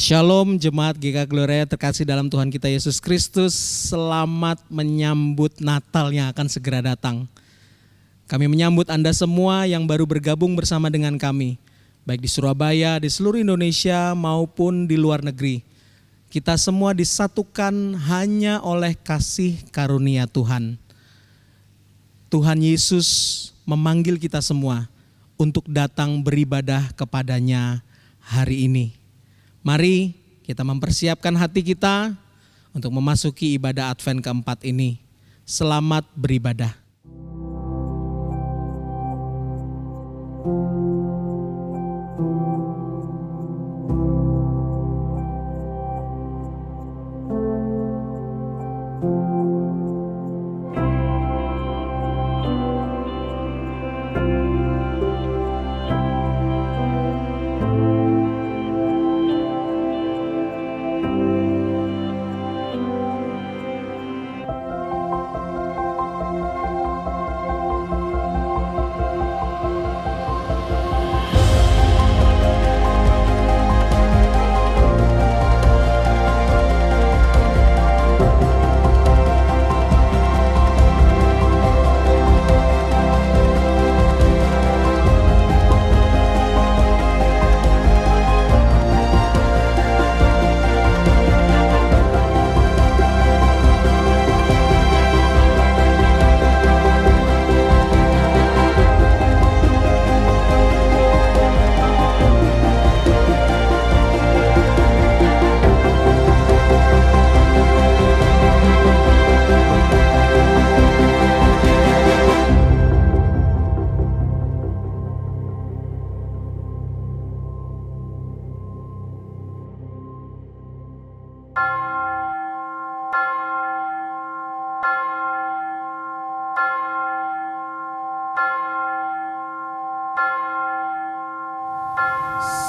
Shalom jemaat GK Gloria terkasih dalam Tuhan kita Yesus Kristus. Selamat menyambut Natal yang akan segera datang. Kami menyambut Anda semua yang baru bergabung bersama dengan kami, baik di Surabaya, di seluruh Indonesia maupun di luar negeri. Kita semua disatukan hanya oleh kasih karunia Tuhan. Tuhan Yesus memanggil kita semua untuk datang beribadah kepadanya hari ini. Mari kita mempersiapkan hati kita untuk memasuki ibadah Advent keempat ini. Selamat beribadah.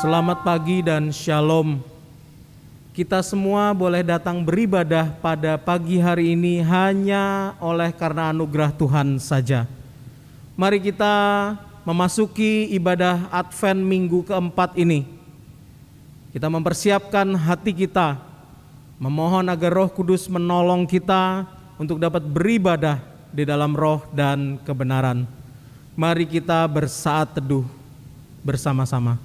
Selamat pagi dan shalom. Kita semua boleh datang beribadah pada pagi hari ini hanya oleh karena anugerah Tuhan saja. Mari kita memasuki ibadah Advent minggu keempat ini. Kita mempersiapkan hati kita, memohon agar Roh Kudus menolong kita untuk dapat beribadah di dalam roh dan kebenaran. Mari kita bersaat teduh bersama-sama.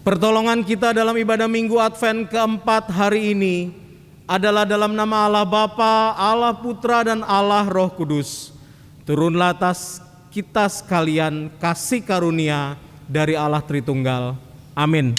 Pertolongan kita dalam ibadah Minggu Advent keempat hari ini adalah dalam nama Allah Bapa, Allah Putra, dan Allah Roh Kudus. Turunlah atas kita sekalian kasih karunia dari Allah Tritunggal. Amin.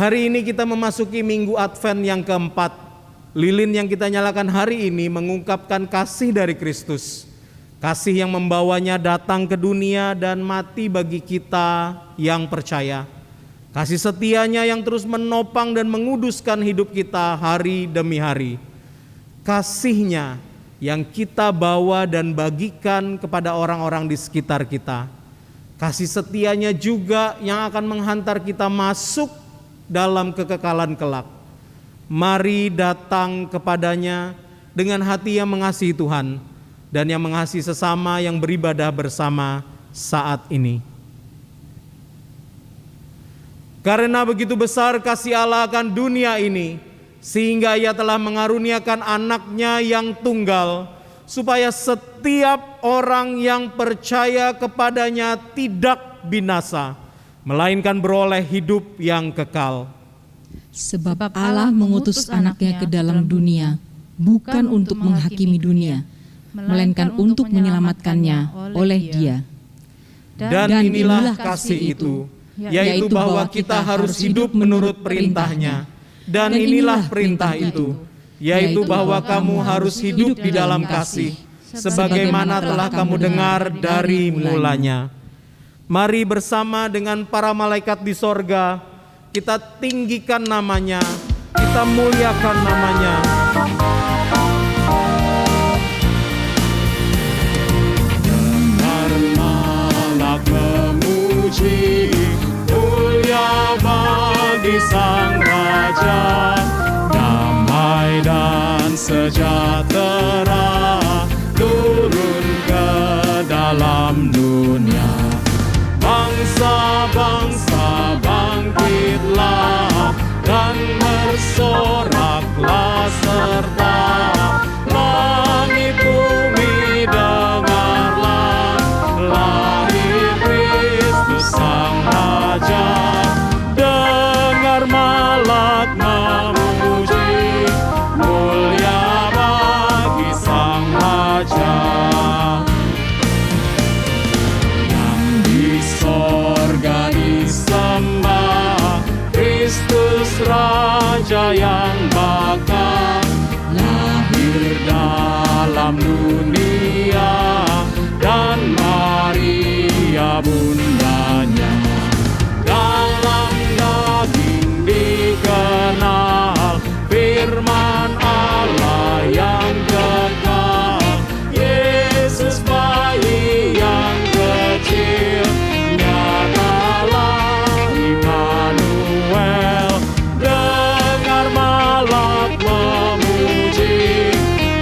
Hari ini kita memasuki Minggu Advent yang keempat. Lilin yang kita nyalakan hari ini mengungkapkan kasih dari Kristus. Kasih yang membawanya datang ke dunia dan mati bagi kita yang percaya. Kasih setianya yang terus menopang dan menguduskan hidup kita hari demi hari. Kasihnya yang kita bawa dan bagikan kepada orang-orang di sekitar kita. Kasih setianya juga yang akan menghantar kita masuk dalam kekekalan kelak. Mari datang kepadanya dengan hati yang mengasihi Tuhan dan yang mengasihi sesama yang beribadah bersama saat ini. Karena begitu besar kasih Allah akan dunia ini, sehingga Ia telah mengaruniakan anaknya yang tunggal, supaya setiap orang yang percaya kepadanya tidak binasa, melainkan beroleh hidup yang kekal. Sebab Allah mengutus anaknya ke dalam dunia, bukan untuk menghakimi dunia, melainkan untuk menyelamatkannya oleh Dia. Dan inilah kasih itu, yaitu bahwa kita harus hidup menurut perintahnya. Dan inilah perintah itu, yaitu bahwa kamu harus hidup di dalam kasih, sebagaimana telah kamu dengar dari mulanya. Mari bersama dengan para malaikat di sorga, kita tinggikan namanya, kita muliakan namanya. Dengar memuji, mulia bagi Sang Raja, damai dan sejahtera turun ke dalam dunia. Bangsa-bangsa bangkitlah dan bersoraklah serta langit bumi dengarlah, lahir Kristus Sang Raja. Dengar malak memuji, mulia bagi Sang Raja. Yang di sorga disembah, Kristus Raja yang bakal lahir dalam dunia, dan Maria bundanya. Dalam daging dikenal firman Allah yang kekal, Yesus bayi yang kecil, nyatalah Immanuel. Dengar malak memuji,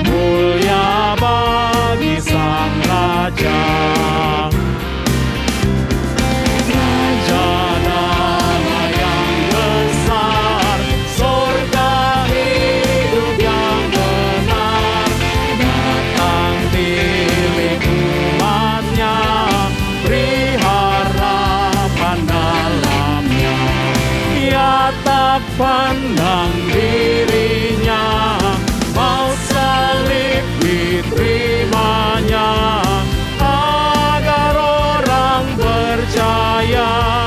mulia bagi Sang Raja. Raja damai yang besar, sorga hidup yang benar, datang pilih umatnya, beri harapan dalamnya. Ya tak pandang dirinya, mau salib diterimanya, agar orang percaya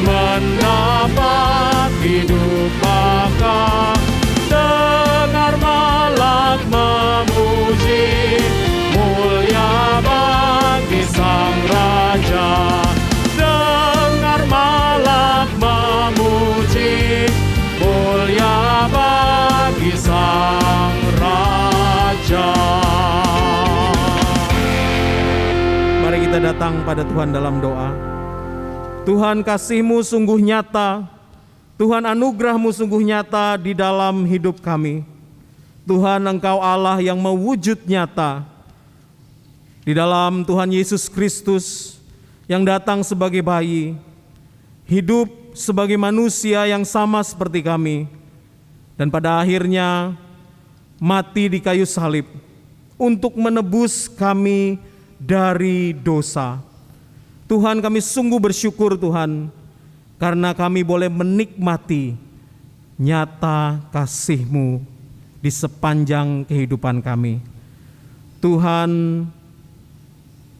mendapat hidup kekal. Dengar malak memuji, mulia bagi Sang Raja. Dengar malak memuji, mulia bagi Sang Raja. Mari kita datang pada Tuhan dalam doa. Tuhan, kasih-Mu sungguh nyata, Tuhan, anugerah-Mu sungguh nyata di dalam hidup kami. Tuhan, Engkau Allah yang mewujud nyata di dalam Tuhan Yesus Kristus yang datang sebagai bayi, hidup sebagai manusia yang sama seperti kami, dan pada akhirnya mati di kayu salib untuk menebus kami dari dosa. Tuhan, kami sungguh bersyukur Tuhan, karena kami boleh menikmati nyata kasih-Mu di sepanjang kehidupan kami. Tuhan,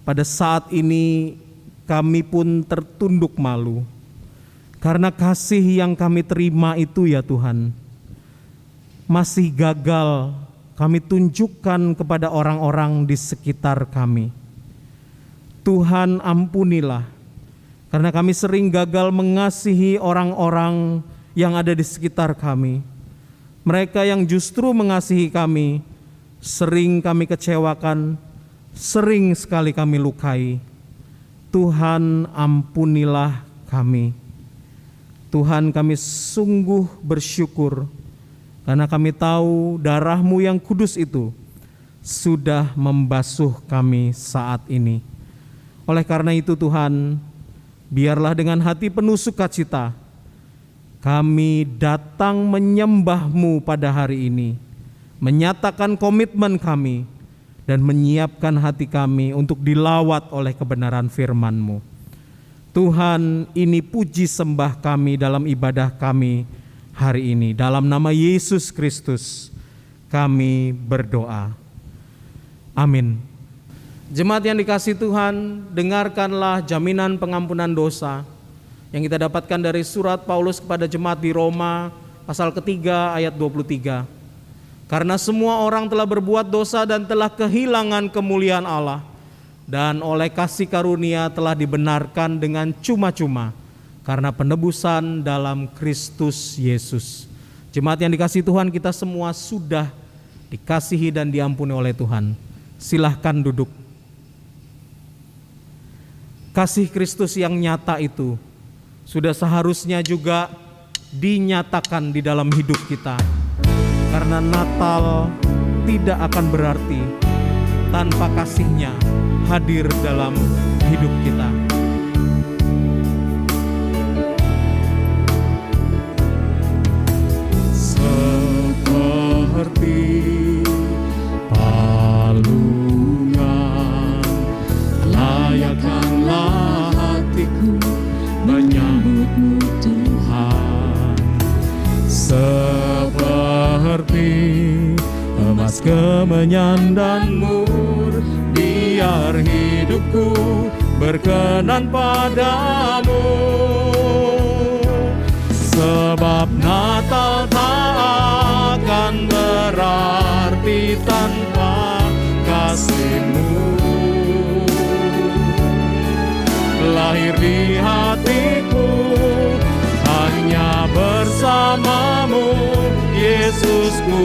pada saat ini kami pun tertunduk malu, karena kasih yang kami terima itu ya Tuhan, masih gagal kami tunjukkan kepada orang-orang di sekitar kami. Tuhan, ampunilah, karena kami sering gagal mengasihi orang-orang yang ada di sekitar kami. Mereka yang justru mengasihi kami, sering kami kecewakan, sering sekali kami lukai. Tuhan, ampunilah kami. Tuhan, kami sungguh bersyukur, karena kami tahu darah-Mu yang kudus itu sudah membasuh kami saat ini. Oleh karena itu Tuhan, biarlah dengan hati penuh sukacita kami datang menyembah-Mu pada hari ini, menyatakan komitmen kami, dan menyiapkan hati kami untuk dilawat oleh kebenaran firman-Mu. Tuhan, ini puji sembah kami dalam ibadah kami hari ini. Dalam nama Yesus Kristus kami berdoa. Amin. Jemaat yang dikasihi Tuhan, dengarkanlah jaminan pengampunan dosa yang kita dapatkan dari surat Paulus kepada jemaat di Roma pasal ketiga ayat 23. Karena semua orang telah berbuat dosa dan telah kehilangan kemuliaan Allah, dan oleh kasih karunia telah dibenarkan dengan cuma-cuma karena penebusan dalam Kristus Yesus. Jemaat yang dikasihi Tuhan, kita semua sudah dikasihi dan diampuni oleh Tuhan. Silahkan duduk. Kasih Kristus yang nyata itu sudah seharusnya juga dinyatakan di dalam hidup kita. Karena Natal tidak akan berarti tanpa kasih-Nya hadir dalam hidup kita. Seperti palungan, layakkanlah hatiku menyambut-Mu Tuhan. Seperti emas kemenyan dan mur, biar hidupku berkenan padamu. Sebab Natal tak akan berarti tanpa kasih-Mu. Lahir di hatiku hanya bersama-Mu, Yesus, ku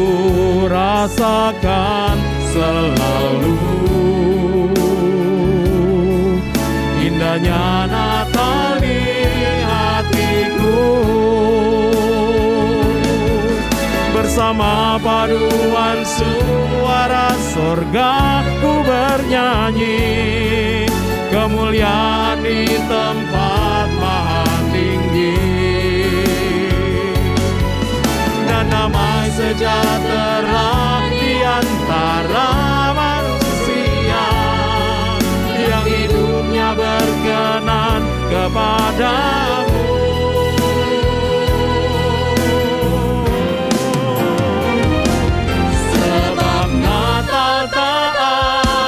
rasakan selalu. Indahnya Natal di hatiku. Bersama paduan suara sorga ku bernyanyi, kemuliaan di tempat maha tinggi, dan damai sejahtera di antara manusia yang hidupnya berkenan kepadamu. Sebab Natal tak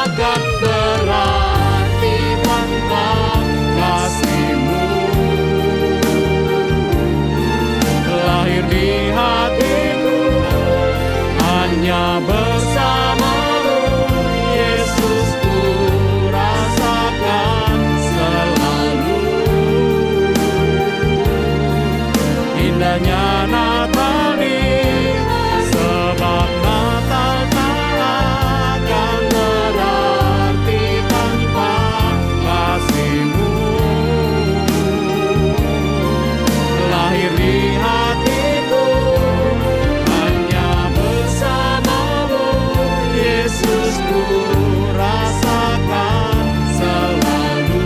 akan berarti tanpa kasih-Mu. Lahir di hatiku hanya bersama-Mu, Yesus, ku rasakan selalu. Indahnya Natal di, sebab Natal tak akan berarti tanpa kasih-Mu. Lahir di hatiku hanya bersama-Mu, Yesus, ku rasakan selalu.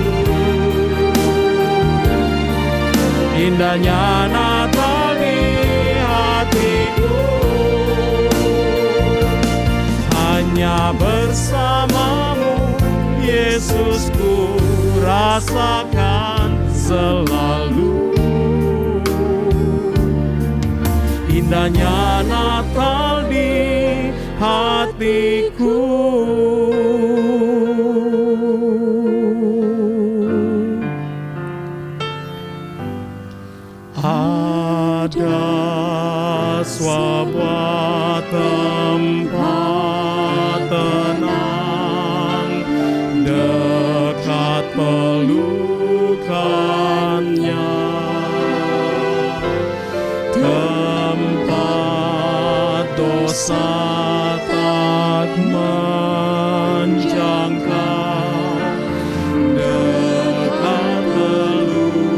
Indahnya Natal di hatiku hanya bersama-Mu, Yesus, ku rasakan selalu. Indahnya Natal di hatiku. Ada sebuah tempat tenang dekat pelukannya, tempat dosa tak menjangkau, dekat pelukannya.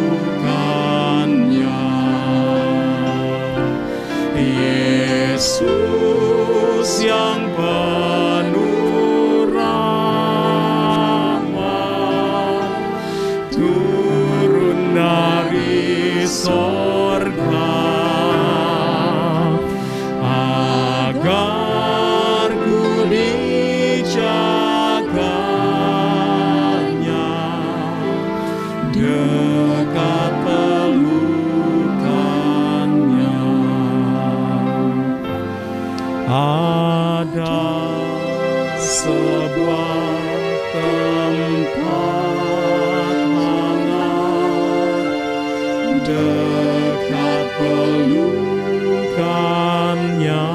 Yesus yang penuh rahmat turun dari sorga agar ku dijaganya dekat pelukannya. Ada sebuah tempat hangat dekat pelukannya,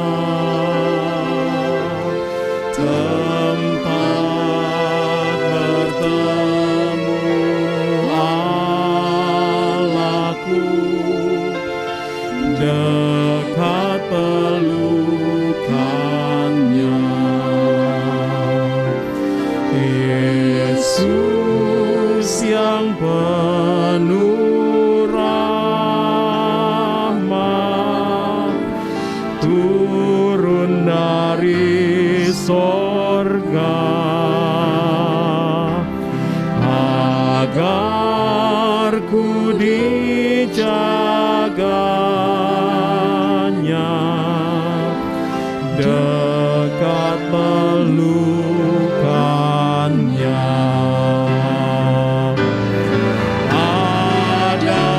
dijaganya, dekat pelukannya. Ada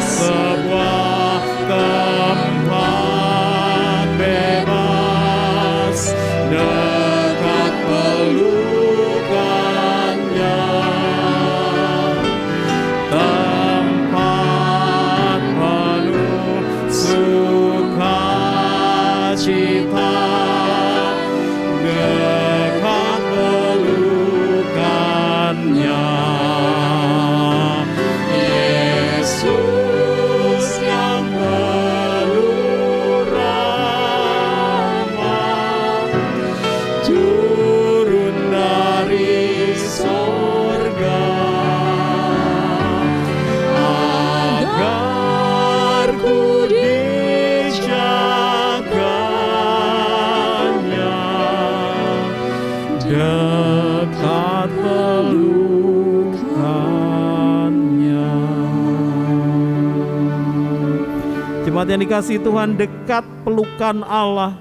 sebuah tempat bebas, dekat pelukannya, tempat penuh sukacita, dekat pelukannya. Yesus yang penuh rahmat, turun dari sorga, agar ku dijaganya, dekat pelukannya. Jemaat yang dikasihi Tuhan, dekat pelukan Allah,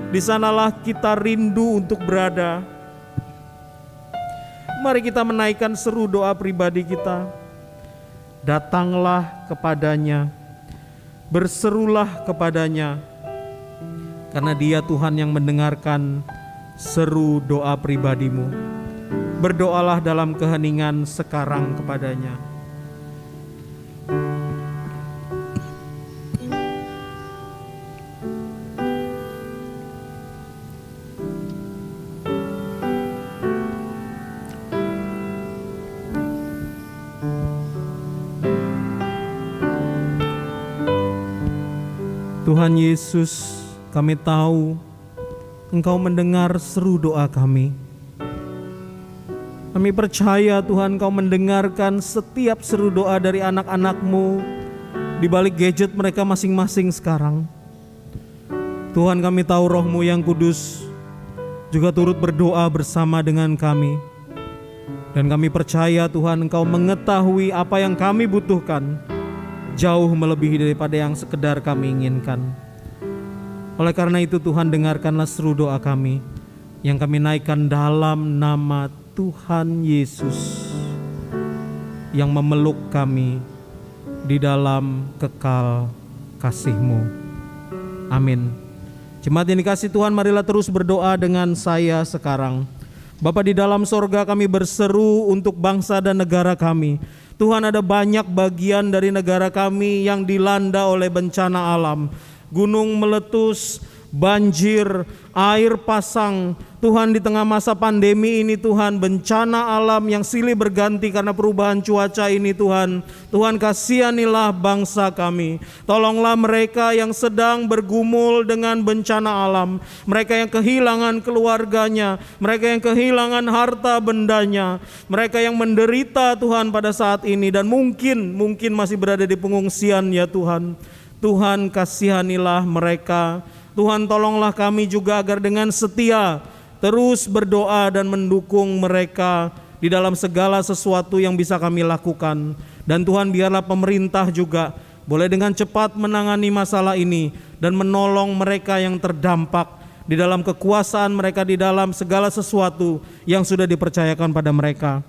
di sanalah kita rindu untuk berada. Mari kita menaikkan seru doa pribadi kita. Datanglah kepadanya, berserulah kepadanya, karena Dia Tuhan yang mendengarkan seru doa pribadimu. Berdoalah dalam keheningan sekarang kepadanya. Tuhan Yesus, kami tahu Engkau mendengar seru doa kami. Kami percaya Tuhan, Engkau mendengarkan setiap seru doa dari anak-anak-Mu di balik gadget mereka masing-masing sekarang. Tuhan, kami tahu Roh-Mu yang kudus juga turut berdoa bersama dengan kami. Dan kami percaya Tuhan, Engkau mengetahui apa yang kami butuhkan, jauh melebihi daripada yang sekedar kami inginkan. Oleh karena itu Tuhan, dengarkanlah seru doa kami yang kami naikkan dalam nama Tuhan Yesus yang memeluk kami di dalam kekal kasih-Mu. Amin. Jemaat yang dikasihi Tuhan, marilah terus berdoa dengan saya sekarang. Bapa di dalam sorga, kami berseru untuk bangsa dan negara kami. Tuhan, ada banyak bagian dari negara kami yang dilanda oleh bencana alam. Gunung meletus, banjir, air pasang. Tuhan, di tengah masa pandemi ini Tuhan, bencana alam yang silih berganti karena perubahan cuaca ini Tuhan. Tuhan, kasihanilah bangsa kami. Tolonglah mereka yang sedang bergumul dengan bencana alam. Mereka yang kehilangan keluarganya, mereka yang kehilangan harta bendanya, mereka yang menderita Tuhan pada saat ini dan mungkin masih berada di pengungsian ya Tuhan. Tuhan, kasihanilah mereka. Tuhan, tolonglah kami juga agar dengan setia terus berdoa dan mendukung mereka di dalam segala sesuatu yang bisa kami lakukan. Dan Tuhan, biarlah pemerintah juga boleh dengan cepat menangani masalah ini dan menolong mereka yang terdampak di dalam kekuasaan mereka, di dalam segala sesuatu yang sudah dipercayakan pada mereka.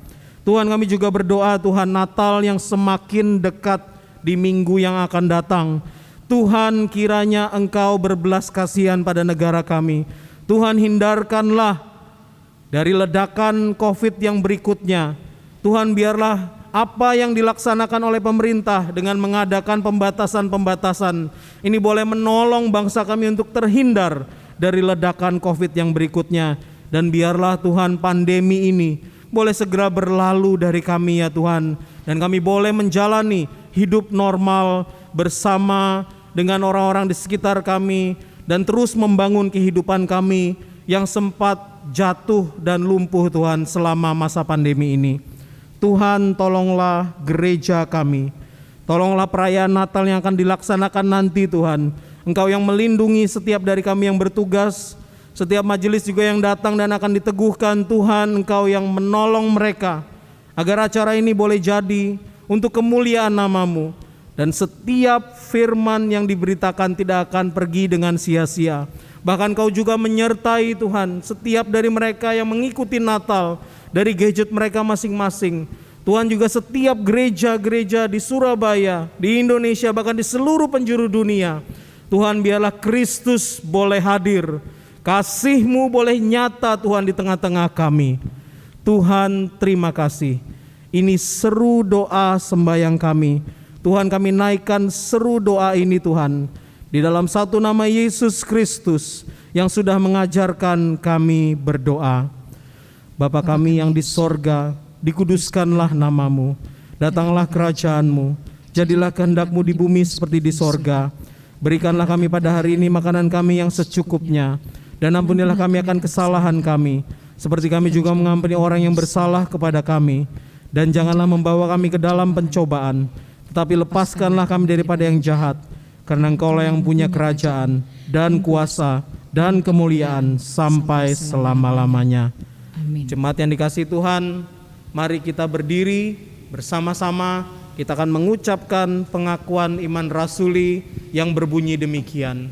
Tuhan, kami juga berdoa Tuhan, Natal yang semakin dekat di minggu yang akan datang. Tuhan, kiranya Engkau berbelas kasihan pada negara kami. Tuhan, hindarkanlah dari ledakan COVID yang berikutnya. Tuhan, biarlah apa yang dilaksanakan oleh pemerintah dengan mengadakan pembatasan-pembatasan ini boleh menolong bangsa kami untuk terhindar dari ledakan COVID yang berikutnya. Dan biarlah Tuhan, pandemi ini boleh segera berlalu dari kami ya Tuhan. Dan kami boleh menjalani hidup normal bersama dengan orang-orang di sekitar kami dan terus membangun kehidupan kami yang sempat jatuh dan lumpuh Tuhan selama masa pandemi ini. Tuhan, tolonglah gereja kami, tolonglah perayaan Natal yang akan dilaksanakan nanti Tuhan. Engkau yang melindungi setiap dari kami yang bertugas, setiap majelis juga yang datang dan akan diteguhkan Tuhan. Engkau yang menolong mereka agar acara ini boleh jadi untuk kemuliaan nama-Mu. Dan setiap firman yang diberitakan tidak akan pergi dengan sia-sia. Bahkan Kau juga menyertai Tuhan setiap dari mereka yang mengikuti Natal dari gadget mereka masing-masing. Tuhan juga setiap gereja-gereja di Surabaya, di Indonesia, bahkan di seluruh penjuru dunia. Tuhan, biarlah Kristus boleh hadir. Kasih-Mu boleh nyata Tuhan di tengah-tengah kami. Tuhan, terima kasih. Ini seru doa sembahyang kami. Tuhan, kami naikkan seru doa ini Tuhan, di dalam satu nama Yesus Kristus yang sudah mengajarkan kami berdoa. Bapa kami yang di sorga, dikuduskanlah nama-Mu, datanglah kerajaan-Mu, jadilah kehendak-Mu di bumi seperti di sorga. Berikanlah kami pada hari ini makanan kami yang secukupnya, dan ampunilah kami akan kesalahan kami, seperti kami juga mengampuni orang yang bersalah kepada kami. Dan janganlah membawa kami ke dalam pencobaan, tetapi lepaskanlah kami daripada yang jahat, karena Engkau-lah yang punya kerajaan dan kuasa dan kemuliaan sampai selama-lamanya. Amin. Jemaat yang dikasihi Tuhan, mari kita berdiri bersama-sama. Kita akan mengucapkan pengakuan iman rasuli yang berbunyi demikian.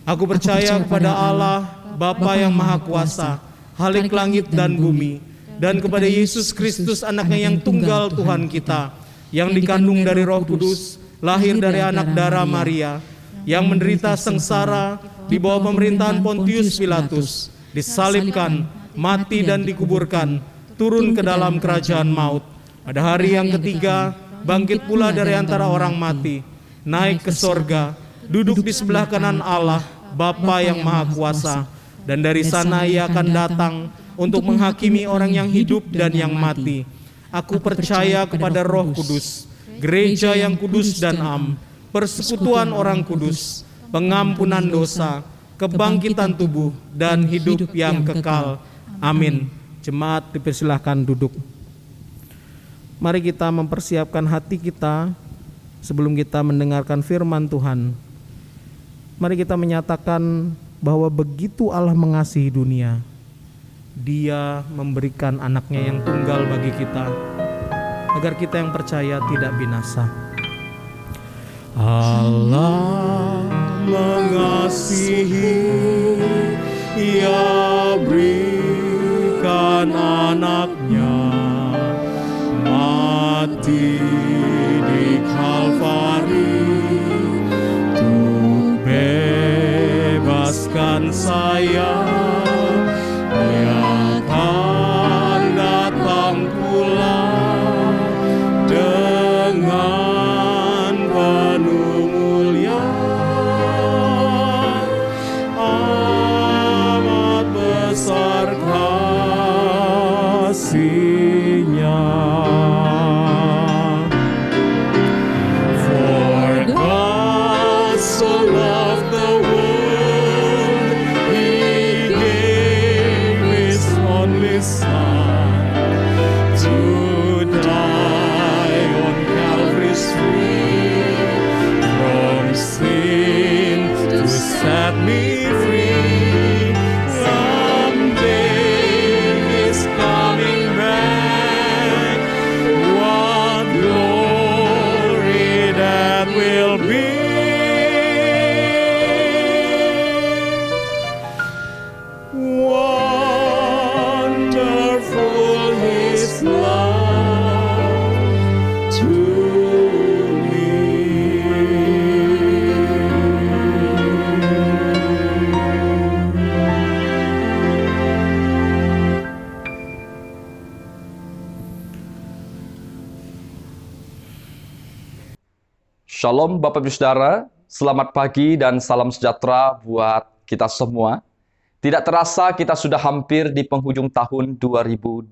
Aku percaya kepada Allah, Bapa yang Maha Kuasa, Khalik langit dan bumi, dan kepada Yesus Kristus anaknya yang tunggal Tuhan kita, yang dikandung dari Roh Kudus, lahir dari anak darah Maria, yang menderita sengsara di bawah pemerintahan Pontius Pilatus, disalibkan, mati dan dikuburkan, turun ke dalam kerajaan maut. Pada hari yang ketiga, bangkit pula dari antara orang mati, naik ke sorga, duduk di sebelah kanan Allah, Bapa yang Maha Kuasa, dan dari sana Ia akan datang untuk menghakimi orang yang hidup dan yang mati. Aku percaya kepada Roh Kudus, gereja yang kudus dan am, persekutuan orang kudus, pengampunan dosa, kebangkitan tubuh, dan hidup yang kekal. Amin. Jemaat dipersilahkan duduk. Mari kita mempersiapkan hati kita sebelum kita mendengarkan firman Tuhan. Mari kita menyatakan bahwa begitu Allah mengasihi dunia, Dia memberikan anaknya yang tunggal bagi kita, agar kita yang percaya tidak binasa. Allah mengasihi, Ia berikan anaknya mati di Kalvari untuk bebaskan saya. Shalom Bapak Ibu Saudara, selamat pagi dan salam sejahtera buat kita semua. Tidak terasa kita sudah hampir di penghujung tahun 2021.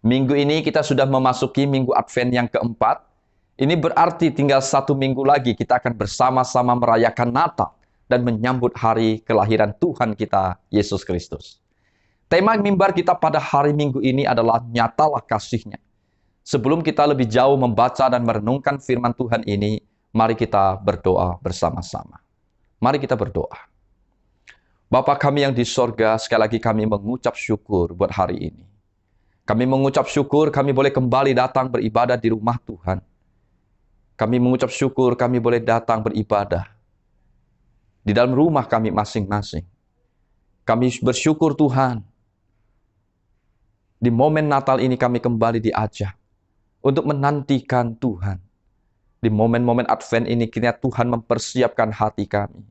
Minggu ini kita sudah memasuki minggu Advent yang keempat. Ini berarti tinggal 1 minggu lagi kita akan bersama-sama merayakan Natal dan menyambut hari kelahiran Tuhan kita, Yesus Kristus. Tema mimbar kita pada hari Minggu ini adalah nyatalah kasih-Nya. Sebelum kita lebih jauh membaca dan merenungkan firman Tuhan ini, mari kita berdoa bersama-sama. Mari kita berdoa. Bapa kami yang di sorga, sekali lagi kami mengucap syukur buat hari ini. Kami mengucap syukur kami boleh kembali datang beribadah di rumah Tuhan. Kami mengucap syukur kami boleh datang beribadah di dalam rumah kami masing-masing. Kami bersyukur Tuhan, di momen Natal ini kami kembali diajak untuk menantikan Tuhan. Di momen-momen Advent ini kiranya Tuhan mempersiapkan hati kami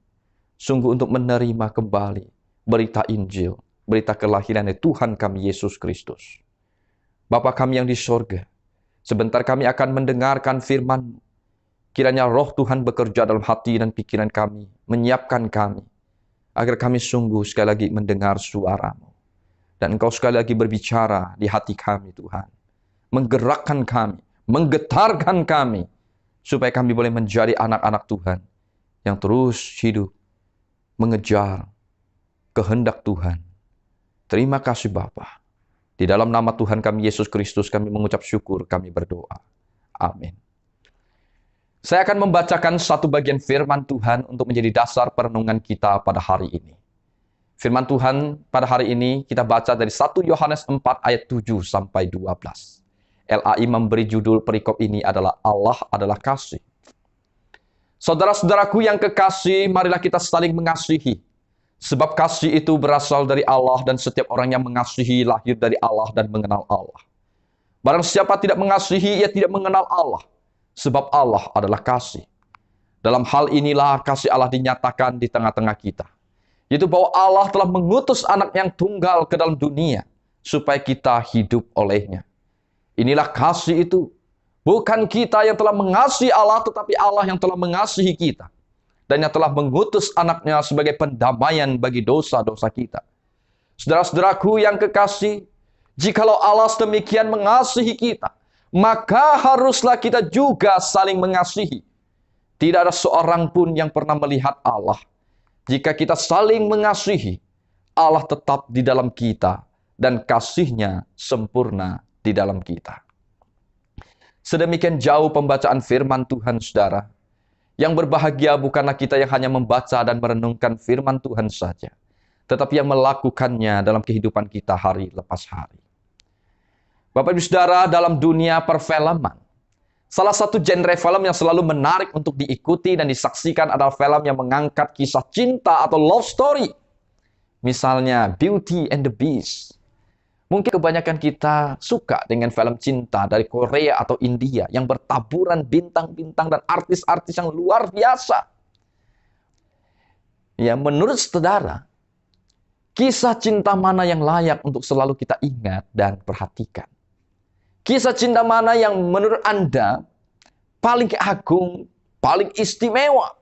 sungguh untuk menerima kembali berita Injil, berita kelahiran dari Tuhan kami Yesus Kristus. Bapa kami yang di sorga, sebentar kami akan mendengarkan firman-Mu. Kiranya roh Tuhan bekerja dalam hati dan pikiran kami, menyiapkan kami, agar kami sungguh sekali lagi mendengar suara-Mu. Dan Engkau sekali lagi berbicara di hati kami Tuhan. Menggerakkan kami, menggetarkan kami, supaya kami boleh menjadi anak-anak Tuhan yang terus hidup, mengejar kehendak Tuhan. Terima kasih Bapa. Di dalam nama Tuhan kami Yesus Kristus kami mengucap syukur, kami berdoa. Amin. Saya akan membacakan satu bagian firman Tuhan untuk menjadi dasar perenungan kita pada hari ini. Firman Tuhan pada hari ini kita baca dari 1 Yohanes 4 ayat 7 sampai 12. LAI memberi judul perikop ini adalah Allah adalah kasih. Saudara-saudaraku yang kekasih, marilah kita saling mengasihi. Sebab kasih itu berasal dari Allah dan setiap orang yang mengasihi lahir dari Allah dan mengenal Allah. Barang siapa tidak mengasihi, ia tidak mengenal Allah. Sebab Allah adalah kasih. Dalam hal inilah kasih Allah dinyatakan di tengah-tengah kita. Yaitu bahwa Allah telah mengutus anak yang tunggal ke dalam dunia supaya kita hidup olehnya. Inilah kasih itu. Bukan kita yang telah mengasihi Allah, tetapi Allah yang telah mengasihi kita. Dan yang telah mengutus anaknya sebagai pendamaian bagi dosa-dosa kita. Saudara-saudaraku yang kekasih, jikalau Allah sedemikian mengasihi kita, maka haruslah kita juga saling mengasihi. Tidak ada seorang pun yang pernah melihat Allah. Jika kita saling mengasihi, Allah tetap di dalam kita dan kasih-Nya sempurna di dalam kita. Sedemikian jauh pembacaan firman Tuhan, saudara. Yang berbahagia bukanlah kita yang hanya membaca dan merenungkan firman Tuhan saja, tetapi yang melakukannya dalam kehidupan kita hari lepas hari. Bapak Ibu Saudara, dalam dunia perfilman, salah satu genre film yang selalu menarik untuk diikuti dan disaksikan adalah film yang mengangkat kisah cinta atau love story. Misalnya Beauty and the Beast. Mungkin kebanyakan kita suka dengan film cinta dari Korea atau India yang bertaburan bintang-bintang dan artis-artis yang luar biasa. Ya, menurut saudara, kisah cinta mana yang layak untuk selalu kita ingat dan perhatikan? Kisah cinta mana yang menurut Anda paling agung, paling istimewa?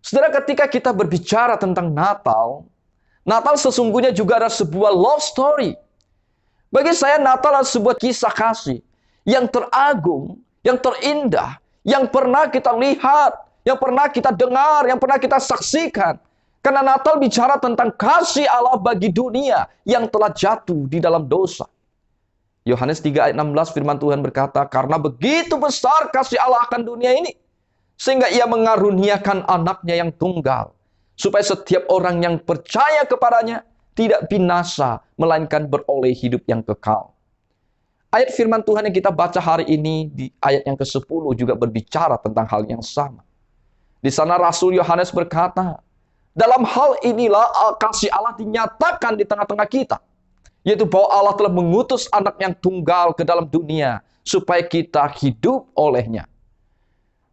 Saudara, ketika kita berbicara tentang Natal, Natal sesungguhnya juga adalah sebuah love story. Bagi saya Natal adalah sebuah kisah kasih yang teragung, yang terindah, yang pernah kita lihat, yang pernah kita dengar, yang pernah kita saksikan. Karena Natal bicara tentang kasih Allah bagi dunia yang telah jatuh di dalam dosa. Yohanes 3 ayat 16 firman Tuhan berkata, karena begitu besar kasih Allah akan dunia ini, sehingga ia mengaruniakan anaknya yang tunggal, supaya setiap orang yang percaya kepadanya tidak binasa, melainkan beroleh hidup yang kekal. Ayat firman Tuhan yang kita baca hari ini di ayat yang ke-10 juga berbicara tentang hal yang sama. Di sana Rasul Yohanes berkata, dalam hal inilah kasih Allah dinyatakan di tengah-tengah kita. Yaitu bahwa Allah telah mengutus anak yang tunggal ke dalam dunia, supaya kita hidup olehnya.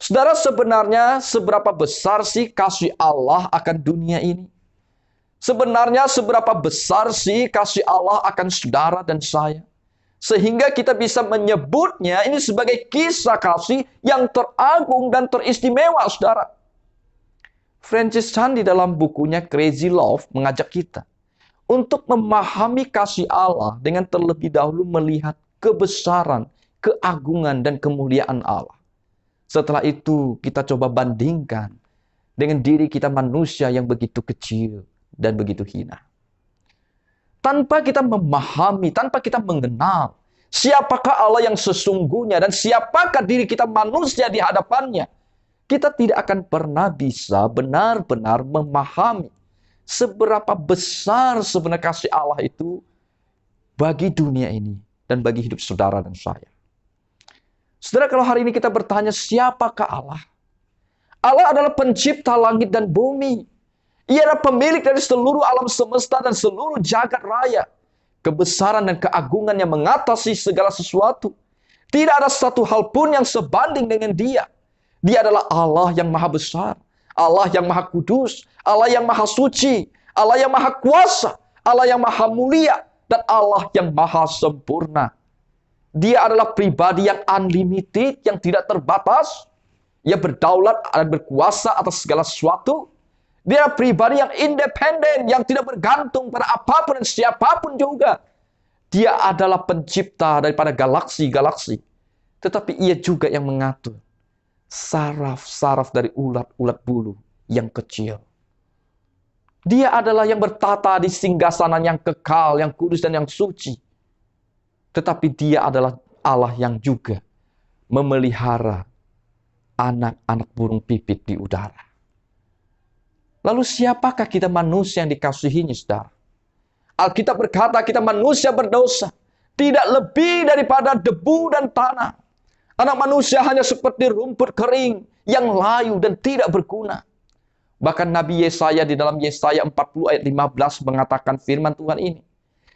Saudara, sebenarnya seberapa besar sih kasih Allah akan dunia ini? Sebenarnya seberapa besar sih kasih Allah akan saudara dan saya? Sehingga kita bisa menyebutnya ini sebagai kisah kasih yang teragung dan teristimewa, saudara. Francis Chan di dalam bukunya Crazy Love mengajak kita untuk memahami kasih Allah dengan terlebih dahulu melihat kebesaran, keagungan, dan kemuliaan Allah. Setelah itu kita coba bandingkan dengan diri kita manusia yang begitu kecil dan begitu hina. Tanpa kita memahami, tanpa kita mengenal siapakah Allah yang sesungguhnya dan siapakah diri kita manusia di hadapannya, kita tidak akan pernah bisa benar-benar memahami seberapa besar sebenarnya kasih Allah itu bagi dunia ini dan bagi hidup saudara dan saya. Saudara, kalau hari ini kita bertanya, siapakah Allah? Allah adalah pencipta langit dan bumi. Ia adalah pemilik dari seluruh alam semesta dan seluruh jagat raya. Kebesaran dan keagungan yang mengatasi segala sesuatu. Tidak ada satu hal pun yang sebanding dengan Dia. Dia adalah Allah yang maha besar, Allah yang maha kudus, Allah yang maha suci, Allah yang maha kuasa, Allah yang maha mulia, dan Allah yang maha sempurna. Dia adalah pribadi yang unlimited, yang tidak terbatas. Ia berdaulat dan berkuasa atas segala sesuatu. Dia adalah pribadi yang independen, yang tidak bergantung pada apapun dan siapapun juga. Dia adalah pencipta daripada galaksi-galaksi. Tetapi ia juga yang mengatur saraf-saraf dari ulat-ulat bulu yang kecil. Dia adalah yang bertata di singgasana yang kekal, yang kudus dan yang suci. Tetapi Dia adalah Allah yang juga memelihara anak-anak burung pipit di udara. Lalu siapakah kita manusia yang dikasihinya, saudara? Alkitab berkata kita manusia berdosa, tidak lebih daripada debu dan tanah. Anak manusia hanya seperti rumput kering yang layu dan tidak berguna. Bahkan Nabi Yesaya di dalam Yesaya 40 ayat 15 mengatakan firman Tuhan ini.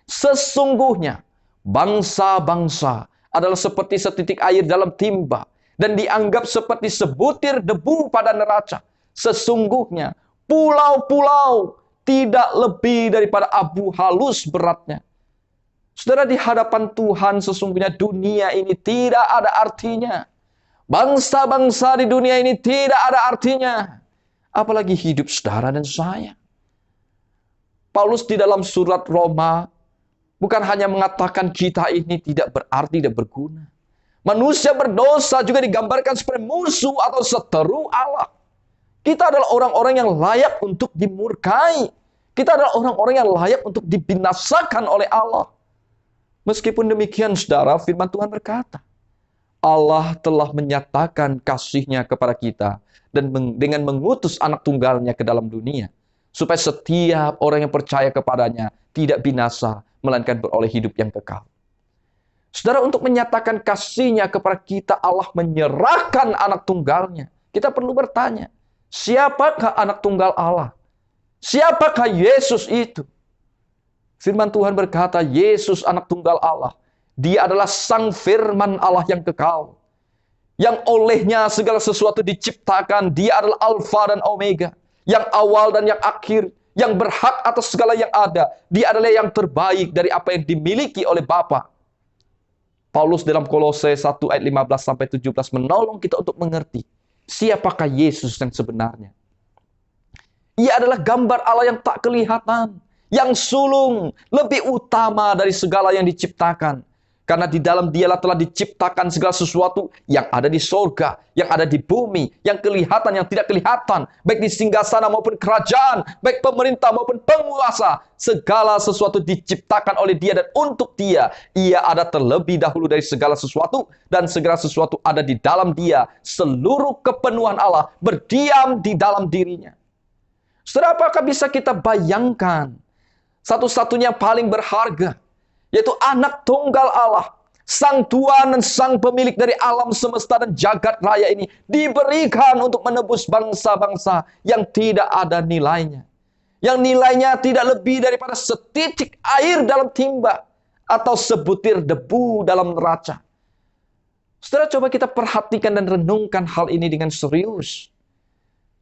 Sesungguhnya bangsa-bangsa adalah seperti setitik air dalam timba dan dianggap seperti sebutir debu pada neraca. Sesungguhnya pulau-pulau tidak lebih daripada abu halus beratnya. Saudara, di hadapan Tuhan sesungguhnya dunia ini tidak ada artinya. Bangsa-bangsa di dunia ini tidak ada artinya. Apalagi hidup saudara dan saya. Paulus di dalam surat Roma bukan hanya mengatakan kita ini tidak berarti dan berguna. Manusia berdosa juga digambarkan sebagai musuh atau seteru Allah. Kita adalah orang-orang yang layak untuk dimurkai. Kita adalah orang-orang yang layak untuk dibinasakan oleh Allah. Meskipun demikian, saudara, firman Tuhan berkata, Allah telah menyatakan kasih-Nya kepada kita dan dengan mengutus anak tunggalnya ke dalam dunia, supaya setiap orang yang percaya kepadanya tidak binasa, melainkan beroleh hidup yang kekal. Saudara, untuk menyatakan kasih-Nya kepada kita, Allah menyerahkan anak tunggalnya. Kita perlu bertanya, siapakah anak tunggal Allah? Siapakah Yesus itu? Firman Tuhan berkata, Yesus anak tunggal Allah. Dia adalah sang firman Allah yang kekal. Yang olehnya segala sesuatu diciptakan. Dia adalah Alfa dan Omega. Yang awal dan yang akhir. Yang berhak atas segala yang ada. Dia adalah yang terbaik dari apa yang dimiliki oleh Bapa. Paulus dalam Kolose 1 ayat 15-17 menolong kita untuk mengerti siapakah Yesus yang sebenarnya. Ia adalah gambar Allah yang tak kelihatan, yang sulung, lebih utama dari segala yang diciptakan. Karena di dalam Dialah telah diciptakan segala sesuatu yang ada di sorga, yang ada di bumi, yang kelihatan, yang tidak kelihatan, baik di singgasana maupun kerajaan, baik pemerintah maupun penguasa. Segala sesuatu diciptakan oleh Dia dan untuk Dia. Ia ada terlebih dahulu dari segala sesuatu, dan segala sesuatu ada di dalam Dia. Seluruh kepenuhan Allah berdiam di dalam dirinya. Saudara, apakah bisa kita bayangkan satu-satunya paling berharga, yaitu anak tunggal Allah, sang Tuhan dan sang pemilik dari alam semesta dan jagat raya ini, diberikan untuk menebus bangsa-bangsa yang tidak ada nilainya. Yang nilainya tidak lebih daripada setitik air dalam timba, atau sebutir debu dalam neraca. Saudara, coba kita perhatikan dan renungkan hal ini dengan serius.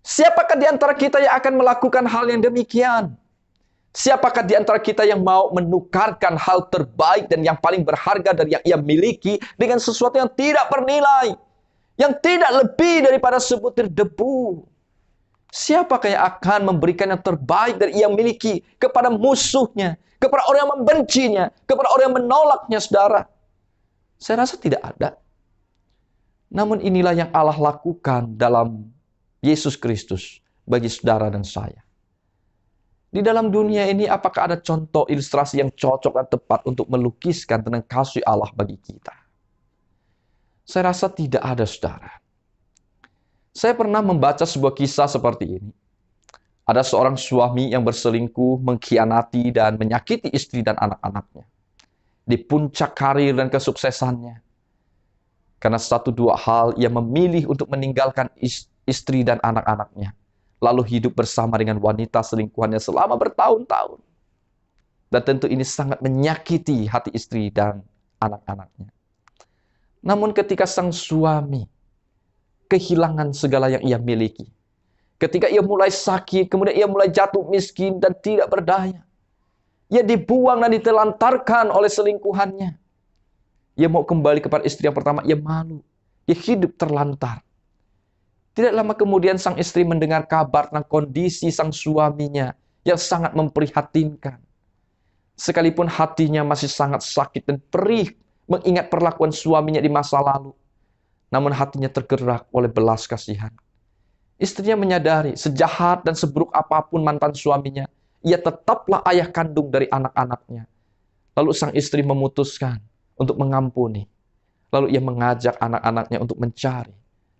Siapakah di antara kita yang akan melakukan hal yang demikian? Siapakah di antara kita yang mau menukarkan hal terbaik dan yang paling berharga dari yang ia miliki dengan sesuatu yang tidak bernilai, yang tidak lebih daripada sebutir debu? Siapakah yang akan memberikan yang terbaik dari yang miliki kepada musuhnya, kepada orang yang membencinya, kepada orang yang menolaknya, saudara? Saya rasa tidak ada. Namun inilah yang Allah lakukan dalam Yesus Kristus bagi saudara dan saya. Di dalam dunia ini, apakah ada contoh ilustrasi yang cocok dan tepat untuk melukiskan tentang kasih Allah bagi kita? Saya rasa tidak ada, saudara. Saya pernah membaca sebuah kisah seperti ini. Ada seorang suami yang berselingkuh, mengkhianati, dan menyakiti istri dan anak-anaknya. di puncak karir dan kesuksesannya. Karena satu dua hal ia memilih untuk meninggalkan istri dan anak-anaknya, lalu hidup bersama dengan wanita selingkuhannya selama bertahun-tahun. Dan tentu ini sangat menyakiti hati istri dan anak-anaknya. Namun ketika sang suami kehilangan segala yang ia miliki, ketika ia mulai sakit, kemudian ia mulai jatuh miskin dan tidak berdaya, ia dibuang dan ditelantarkan oleh selingkuhannya. Ia mau kembali kepada istri yang pertama, ia malu. Ia hidup terlantar. Tidak lama kemudian sang istri mendengar kabar tentang kondisi sang suaminya yang sangat memprihatinkan. Sekalipun hatinya masih sangat sakit dan perih mengingat perlakuan suaminya di masa lalu, namun hatinya tergerak oleh belas kasihan. Istrinya menyadari sejahat dan seburuk apapun mantan suaminya, ia tetaplah ayah kandung dari anak-anaknya. Lalu sang istri memutuskan untuk mengampuni. Lalu ia mengajak anak-anaknya untuk mencari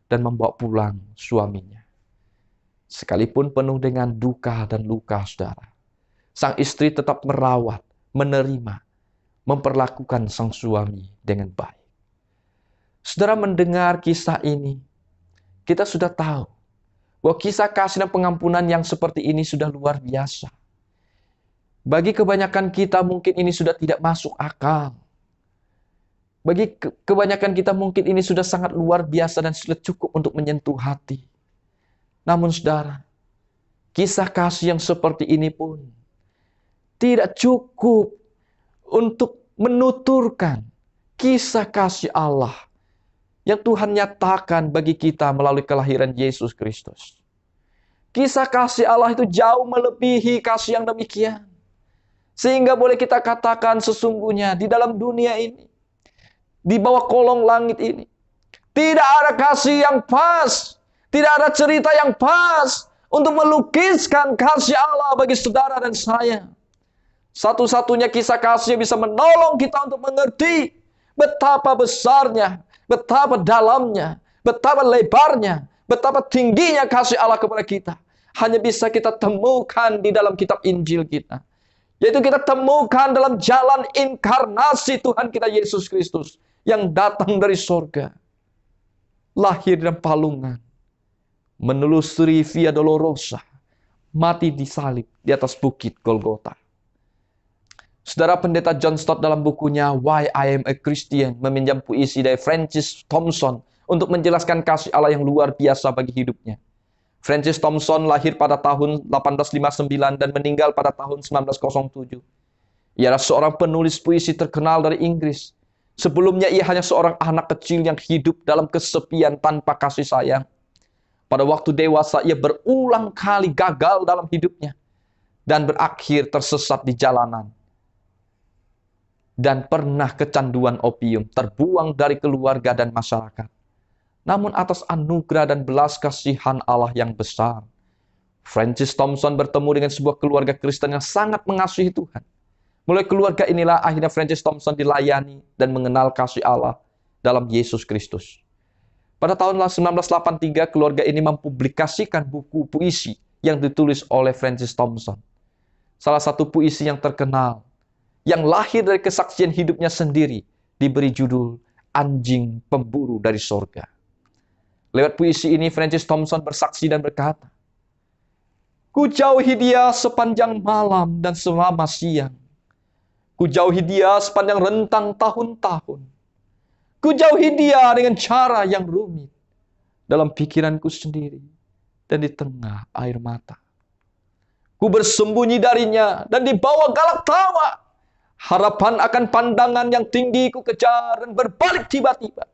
dan membawa pulang suaminya. Sekalipun penuh dengan duka dan luka, saudara, sang istri tetap merawat, menerima, memperlakukan sang suami dengan baik. Saudara mendengar kisah ini, kita sudah tahu bahwa kisah kasih dan pengampunan yang seperti ini sudah luar biasa. Bagi kebanyakan kita mungkin ini sudah tidak masuk akal. Bagi kebanyakan kita mungkin ini sudah sangat luar biasa dan sudah cukup untuk menyentuh hati. Namun saudara, kisah kasih yang seperti ini pun tidak cukup untuk menuturkan kisah kasih Allah yang Tuhan nyatakan bagi kita melalui kelahiran Yesus Kristus. Kisah kasih Allah itu jauh melebihi kasih yang demikian. Sehingga boleh kita katakan sesungguhnya di dalam dunia ini, di bawah kolong langit ini, tidak ada kasih yang pas, tidak ada cerita yang pas untuk melukiskan kasih Allah bagi saudara dan saya. Satu-satunya kisah kasih yang bisa menolong kita untuk mengerti betapa besarnya, betapa dalamnya, betapa lebarnya, betapa tingginya kasih Allah kepada kita, hanya bisa kita temukan di dalam kitab Injil kita. Yaitu kita temukan dalam jalan inkarnasi Tuhan kita Yesus Kristus yang datang dari sorga, lahir dan palungan, menelusuri Via Dolorosa, mati disalib di atas bukit Golgota. Saudara, Pendeta John Stott dalam bukunya Why I Am a Christian meminjam puisi dari Francis Thompson untuk menjelaskan kasih Allah yang luar biasa bagi hidupnya. Francis Thompson lahir pada tahun 1859 dan meninggal pada tahun 1907. Ia adalah seorang penulis puisi terkenal dari Inggris. Sebelumnya ia hanya seorang anak kecil yang hidup dalam kesepian tanpa kasih sayang. Pada waktu dewasa ia berulang kali gagal dalam hidupnya dan berakhir tersesat di jalanan. Dan pernah kecanduan opium, terbuang dari keluarga dan masyarakat. Namun atas anugerah dan belas kasihan Allah yang besar, Francis Thompson bertemu dengan sebuah keluarga Kristen yang sangat mengasihi Tuhan. Mulai keluarga inilah akhirnya Francis Thompson dilayani dan mengenal kasih Allah dalam Yesus Kristus. Pada tahun 1983, keluarga ini mempublikasikan buku puisi yang ditulis oleh Francis Thompson. Salah satu puisi yang terkenal, yang lahir dari kesaksian hidupnya sendiri, diberi judul Anjing Pemburu dari Sorga. Lewat puisi ini, Francis Thompson bersaksi dan berkata, "Ku jauhi dia sepanjang malam dan selama siang. Ku jauhi dia sepanjang rentang tahun-tahun. Ku jauhi dia dengan cara yang rumit dalam pikiranku sendiri dan di tengah air mata. Ku bersembunyi darinya dan di bawah galak tawa. Harapan akan pandangan yang tinggi ku kejar dan berbalik tiba-tiba.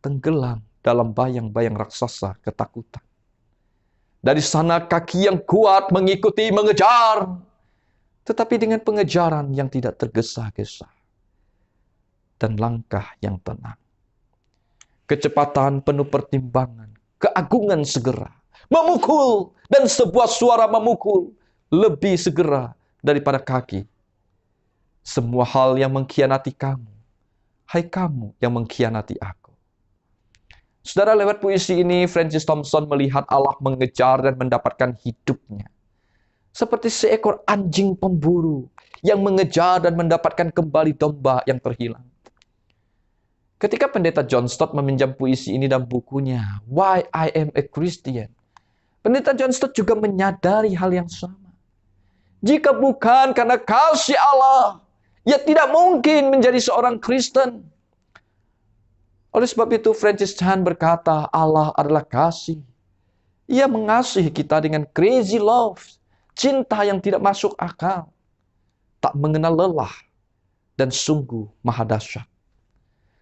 Tenggelam dalam bayang-bayang raksasa ketakutan. Dari sana kaki yang kuat mengikuti, mengejar. Tetapi dengan pengejaran yang tidak tergesa-gesa. Dan langkah yang tenang. Kecepatan penuh pertimbangan, keagungan segera. Memukul, dan sebuah suara memukul lebih segera daripada kaki. Semua hal yang mengkhianati kamu, hai kamu yang mengkhianati aku." Saudara, lewat puisi ini, Francis Thompson melihat Allah mengejar dan mendapatkan hidupnya. Seperti seekor anjing pemburu yang mengejar dan mendapatkan kembali domba yang terhilang. Ketika pendeta John Stott meminjam puisi ini dalam bukunya Why I Am a Christian, pendeta John Stott juga menyadari hal yang sama. Jika bukan karena kasih Allah, ia tidak mungkin menjadi seorang Kristen. Oleh sebab itu Francis Chan berkata, Allah adalah kasih. Ia mengasihi kita dengan crazy love, cinta yang tidak masuk akal, tak mengenal lelah, dan sungguh maha dahsyat.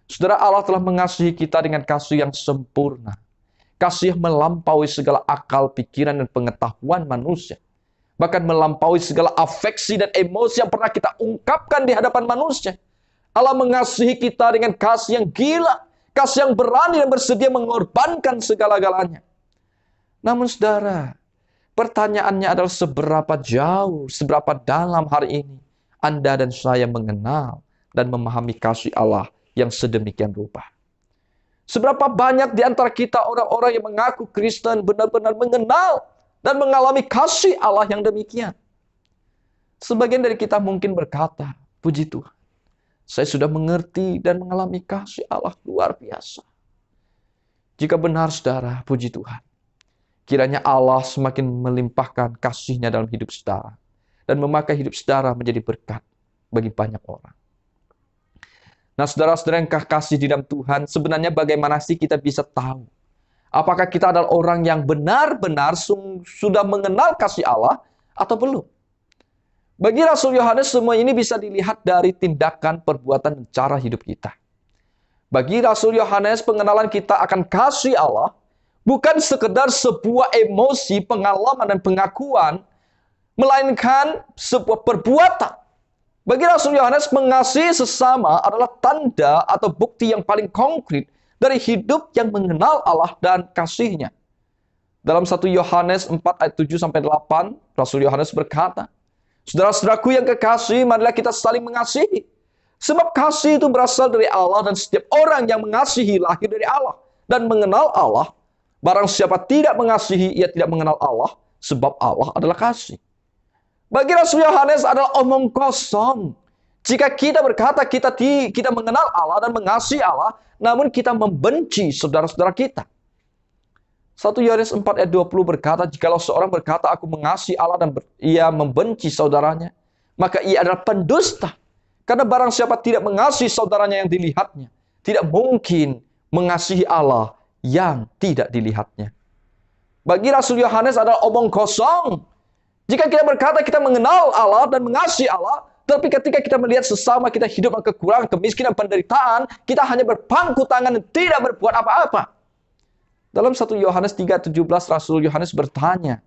Saudara, Allah telah mengasihi kita dengan kasih yang sempurna. Kasih yang melampaui segala akal, pikiran, dan pengetahuan manusia. Bahkan melampaui segala afeksi dan emosi yang pernah kita ungkapkan di hadapan manusia. Allah mengasihi kita dengan kasih yang gila, kasih yang berani dan bersedia mengorbankan segala-galanya. Namun saudara, pertanyaannya adalah seberapa jauh, seberapa dalam hari ini Anda dan saya mengenal dan memahami kasih Allah yang sedemikian rupa. Seberapa banyak di antara kita orang-orang yang mengaku Kristen benar-benar mengenal dan mengalami kasih Allah yang demikian. Sebagian dari kita mungkin berkata, puji Tuhan, saya sudah mengerti dan mengalami kasih Allah luar biasa. Jika benar saudara, puji Tuhan, kiranya Allah semakin melimpahkan kasih-Nya dalam hidup saudara dan memakai hidup saudara menjadi berkat bagi banyak orang. Nah, saudara-saudara yang kasih di dalam Tuhan, sebenarnya bagaimana sih kita bisa tahu? Apakah kita adalah orang yang benar-benar sudah mengenal kasih Allah atau belum? Bagi Rasul Yohanes, semua ini bisa dilihat dari tindakan, perbuatan, dan cara hidup kita. Bagi Rasul Yohanes, pengenalan kita akan kasih Allah bukan sekedar sebuah emosi, pengalaman, dan pengakuan, melainkan sebuah perbuatan. Bagi Rasul Yohanes, mengasihi sesama adalah tanda atau bukti yang paling konkret dari hidup yang mengenal Allah dan kasih-Nya. Dalam 1 Yohanes 4 ayat 7-8, Rasul Yohanes berkata, saudara-saudaraku yang kekasih, marilah kita saling mengasihi. Sebab kasih itu berasal dari Allah dan setiap orang yang mengasihi lahir dari Allah dan mengenal Allah. Barang siapa tidak mengasihi, ia tidak mengenal Allah, sebab Allah adalah kasih. Bagi Rasul Yohanes adalah omong kosong. Jika kita berkata kita mengenal Allah dan mengasihi Allah, namun kita membenci saudara-saudara kita. 1 Yohanes 4 ayat 20 berkata, jikalau seorang berkata aku mengasihi Allah dan ia membenci saudaranya, maka ia adalah pendusta. Karena barang siapa tidak mengasihi saudaranya yang dilihatnya, tidak mungkin mengasihi Allah yang tidak dilihatnya. Bagi Rasul Yohanes adalah omong kosong. Jika kita berkata kita mengenal Allah dan mengasihi Allah, tapi ketika kita melihat sesama kita hidup dalam kekurangan, kemiskinan, penderitaan, kita hanya berpangku tangan dan tidak berbuat apa-apa. Dalam 1 Yohanes 3:17, Rasul Yohanes bertanya,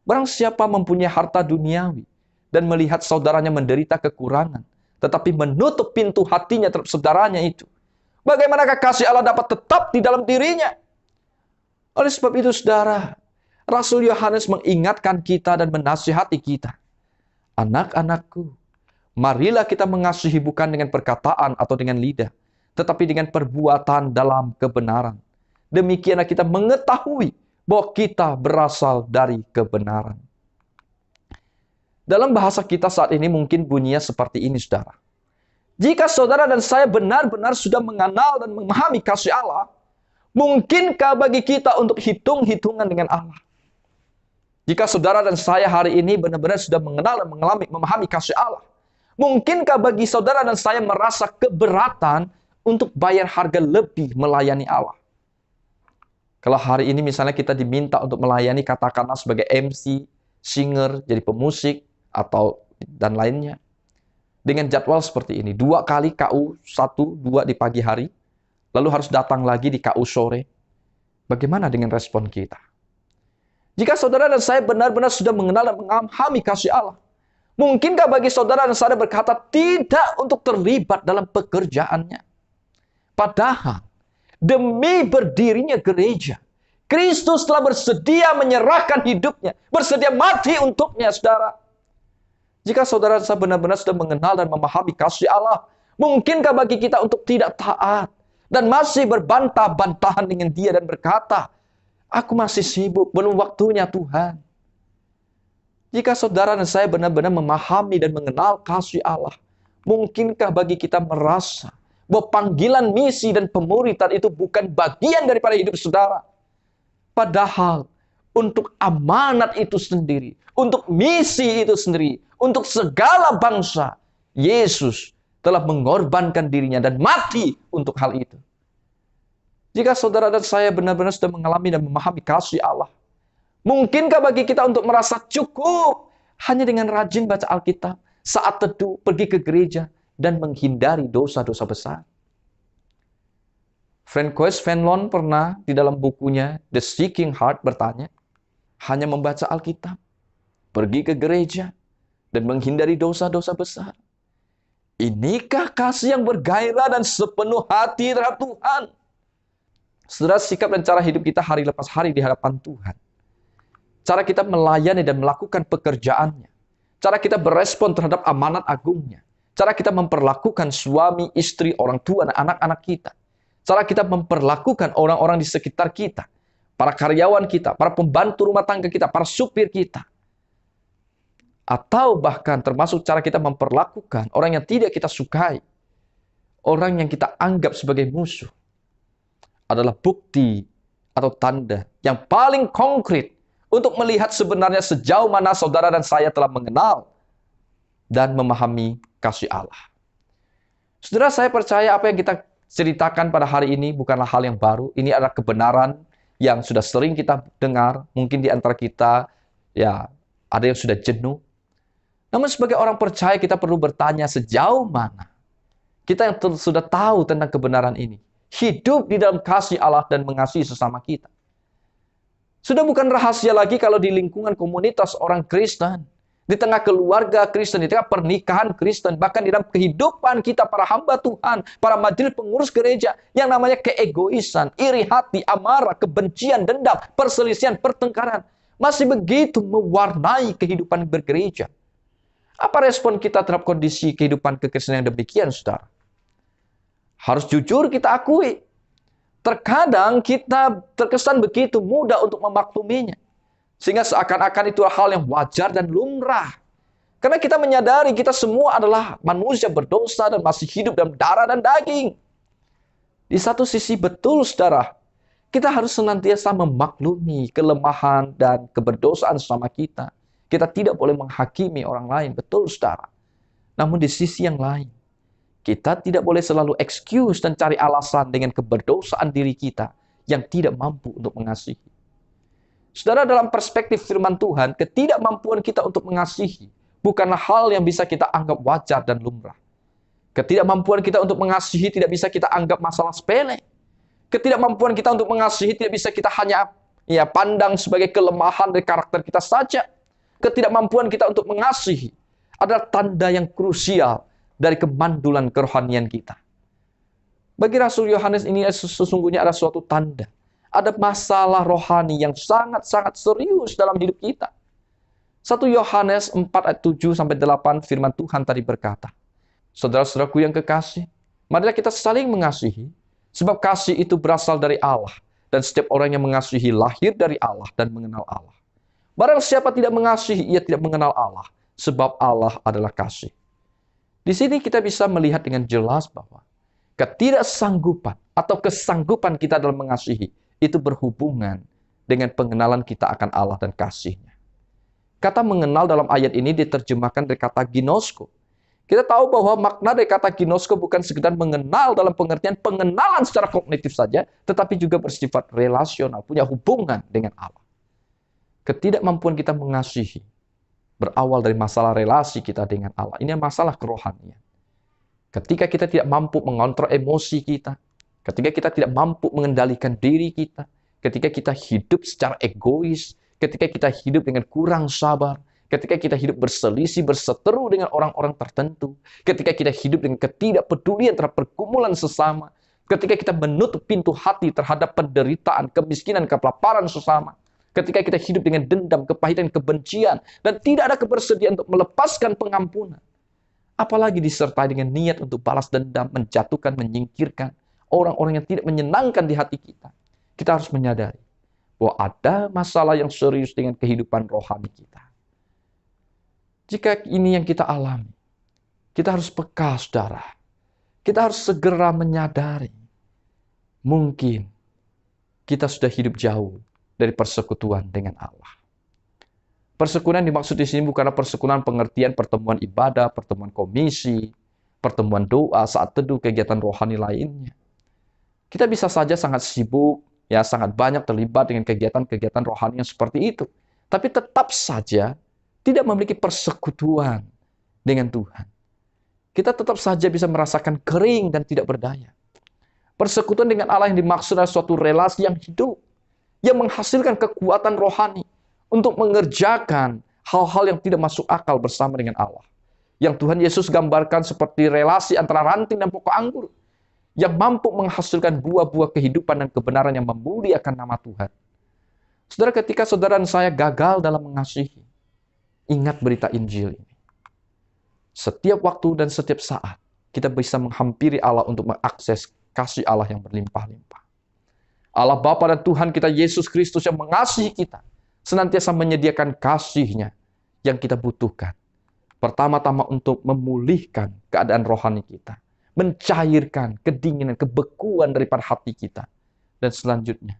barang siapa mempunyai harta duniawi dan melihat saudaranya menderita kekurangan, tetapi menutup pintu hatinya terhadap saudaranya itu, bagaimanakah kasih Allah dapat tetap di dalam dirinya? Oleh sebab itu, saudara, Rasul Yohanes mengingatkan kita dan menasihati kita. Anak-anakku, marilah kita mengasihi bukan dengan perkataan atau dengan lidah, tetapi dengan perbuatan dalam kebenaran. Demikianlah kita mengetahui bahwa kita berasal dari kebenaran. Dalam bahasa kita saat ini mungkin bunyinya seperti ini, saudara. Jika saudara dan saya benar-benar sudah mengenal dan memahami kasih Allah, mungkinkah bagi kita untuk hitung-hitungan dengan Allah? Jika saudara dan saya hari ini benar-benar sudah mengenal dan memahami kasih Allah, mungkinkah bagi saudara dan saya merasa keberatan untuk bayar harga lebih melayani Allah? Kalau hari ini misalnya kita diminta untuk melayani katakanlah sebagai MC, singer, jadi pemusik, atau dan lainnya. Dengan jadwal seperti ini, 2 kali KU, 1, 2 di pagi hari, lalu harus datang lagi di KU sore. Bagaimana dengan respon kita? Jika saudara dan saya benar-benar sudah mengenal dan memahami kasih Allah, mungkinkah bagi saudara dan saya berkata tidak untuk terlibat dalam pekerjaannya? Padahal, demi berdirinya gereja, Kristus telah bersedia menyerahkan hidupnya, bersedia mati untuknya, saudara. Jika saudara dan saya benar-benar sudah mengenal dan memahami kasih Allah, mungkinkah bagi kita untuk tidak taat dan masih berbantah-bantahan dengan Dia dan berkata, aku masih sibuk, belum waktunya Tuhan. Jika saudara dan saya benar-benar memahami dan mengenal kasih Allah, mungkinkah bagi kita merasa bahwa panggilan misi dan pemuritan itu bukan bagian daripada hidup saudara? Padahal untuk amanat itu sendiri, untuk misi itu sendiri, untuk segala bangsa, Yesus telah mengorbankan dirinya dan mati untuk hal itu. Jika saudara dan saya benar-benar sudah mengalami dan memahami kasih Allah, mungkinkah bagi kita untuk merasa cukup hanya dengan rajin baca Alkitab, saat teduh, pergi ke gereja, dan menghindari dosa-dosa besar? Francois Venlon pernah di dalam bukunya The Seeking Heart bertanya, hanya membaca Alkitab, pergi ke gereja, dan menghindari dosa-dosa besar. Inikah kasih yang bergairah dan sepenuh hati terhadap Tuhan? Saudara, sikap dan cara hidup kita hari lepas hari di hadapan Tuhan. Cara kita melayani dan melakukan pekerjaannya. Cara kita berespon terhadap amanat agungnya. Cara kita memperlakukan suami, istri, orang tua, dan anak-anak kita. Cara kita memperlakukan orang-orang di sekitar kita. Para karyawan kita, para pembantu rumah tangga kita, para supir kita. Atau bahkan termasuk cara kita memperlakukan orang yang tidak kita sukai. Orang yang kita anggap sebagai musuh. Adalah bukti atau tanda yang paling konkret untuk melihat sebenarnya sejauh mana saudara dan saya telah mengenal dan memahami kasih Allah. Saudara, saya percaya apa yang kita ceritakan pada hari ini bukanlah hal yang baru. Ini adalah kebenaran yang sudah sering kita dengar. Mungkin di antara kita, ya, ada yang sudah jenuh. Namun sebagai orang percaya kita perlu bertanya sejauh mana kita yang sudah tahu tentang kebenaran ini. Hidup di dalam kasih Allah dan mengasihi sesama kita. Sudah bukan rahasia lagi kalau di lingkungan komunitas orang Kristen, di tengah keluarga Kristen, di tengah pernikahan Kristen, bahkan di dalam kehidupan kita para hamba Tuhan, para majelis pengurus gereja, yang namanya keegoisan, iri hati, amarah, kebencian, dendam, perselisihan, pertengkaran, masih begitu mewarnai kehidupan bergereja. Apa respon kita terhadap kondisi kehidupan kekristenan yang demikian, saudara? Harus jujur kita akui. Terkadang kita terkesan begitu mudah untuk memakluminya. Sehingga seakan-akan itu hal yang wajar dan lumrah. Karena kita menyadari kita semua adalah manusia berdosa dan masih hidup dalam darah dan daging. Di satu sisi betul, saudara, kita harus senantiasa memaklumi kelemahan dan keberdosaan sama kita. Kita tidak boleh menghakimi orang lain, betul, saudara. Namun di sisi yang lain, kita tidak boleh selalu excuse dan cari alasan dengan keberdosaan diri kita yang tidak mampu untuk mengasihi. Saudara, dalam perspektif firman Tuhan, ketidakmampuan kita untuk mengasihi bukanlah hal yang bisa kita anggap wajar dan lumrah. Ketidakmampuan kita untuk mengasihi tidak bisa kita anggap masalah sepele. Ketidakmampuan kita untuk mengasihi tidak bisa kita hanya pandang sebagai kelemahan dari karakter kita saja. Ketidakmampuan kita untuk mengasihi adalah tanda yang krusial dari kemandulan kerohanian kita. Bagi Rasul Yohanes ini sesungguhnya ada suatu tanda. Ada masalah rohani yang sangat-sangat serius dalam hidup kita. 1 Yohanes 4 ayat 7-8 firman Tuhan tadi berkata, saudara-saudaraku yang kekasih, marilah kita saling mengasihi, sebab kasih itu berasal dari Allah, dan setiap orang yang mengasihi lahir dari Allah dan mengenal Allah. Barang siapa tidak mengasihi, ia tidak mengenal Allah, sebab Allah adalah kasih. Di sini kita bisa melihat dengan jelas bahwa ketidaksanggupan atau kesanggupan kita dalam mengasihi itu berhubungan dengan pengenalan kita akan Allah dan kasih-Nya. Kata mengenal dalam ayat ini diterjemahkan dari kata ginosko. Kita tahu bahwa makna dari kata ginosko bukan sekedar mengenal dalam pengertian pengenalan secara kognitif saja, tetapi juga bersifat relasional, punya hubungan dengan Allah. Ketidakmampuan kita mengasihi berawal dari masalah relasi kita dengan Allah. Ini masalah kerohanian. Ketika kita tidak mampu mengontrol emosi kita, ketika kita tidak mampu mengendalikan diri kita, ketika kita hidup secara egois, ketika kita hidup dengan kurang sabar, ketika kita hidup berselisih, berseteru dengan orang-orang tertentu, ketika kita hidup dengan ketidakpedulian terhadap pergumulan sesama, ketika kita menutup pintu hati terhadap penderitaan, kemiskinan, kelaparan sesama, ketika kita hidup dengan dendam, kepahitan, kebencian, dan tidak ada kebersediaan untuk melepaskan pengampunan. Apalagi disertai dengan niat untuk balas dendam, menjatuhkan, menyingkirkan orang-orang yang tidak menyenangkan di hati kita. Kita harus menyadari bahwa ada masalah yang serius dengan kehidupan rohani kita. Jika ini yang kita alami, kita harus peka, saudara. Kita harus segera menyadari, mungkin kita sudah hidup jauh dari persekutuan dengan Allah. Persekutuan dimaksud di sini bukanlah persekutuan pengertian pertemuan ibadah, pertemuan komisi, pertemuan doa, saat teduh, kegiatan rohani lainnya. Kita bisa saja sangat sibuk, ya sangat banyak terlibat dengan kegiatan-kegiatan rohani yang seperti itu. Tapi tetap saja tidak memiliki persekutuan dengan Tuhan. Kita tetap saja bisa merasakan kering dan tidak berdaya. Persekutuan dengan Allah yang dimaksud adalah suatu relasi yang hidup, yang menghasilkan kekuatan rohani untuk mengerjakan hal-hal yang tidak masuk akal bersama dengan Allah. Yang Tuhan Yesus gambarkan seperti relasi antara ranting dan pokok anggur, yang mampu menghasilkan buah-buah kehidupan dan kebenaran yang memuliakan nama Tuhan. Saudara, ketika saudara dan saya gagal dalam mengasihi, ingat berita Injil ini. Setiap waktu dan setiap saat, kita bisa menghampiri Allah untuk mengakses kasih Allah yang berlimpah-limpah. Allah Bapa dan Tuhan kita Yesus Kristus yang mengasihi kita, senantiasa menyediakan kasih-Nya yang kita butuhkan. Pertama-tama untuk memulihkan keadaan rohani kita, mencairkan kedinginan, kebekuan daripada hati kita, dan selanjutnya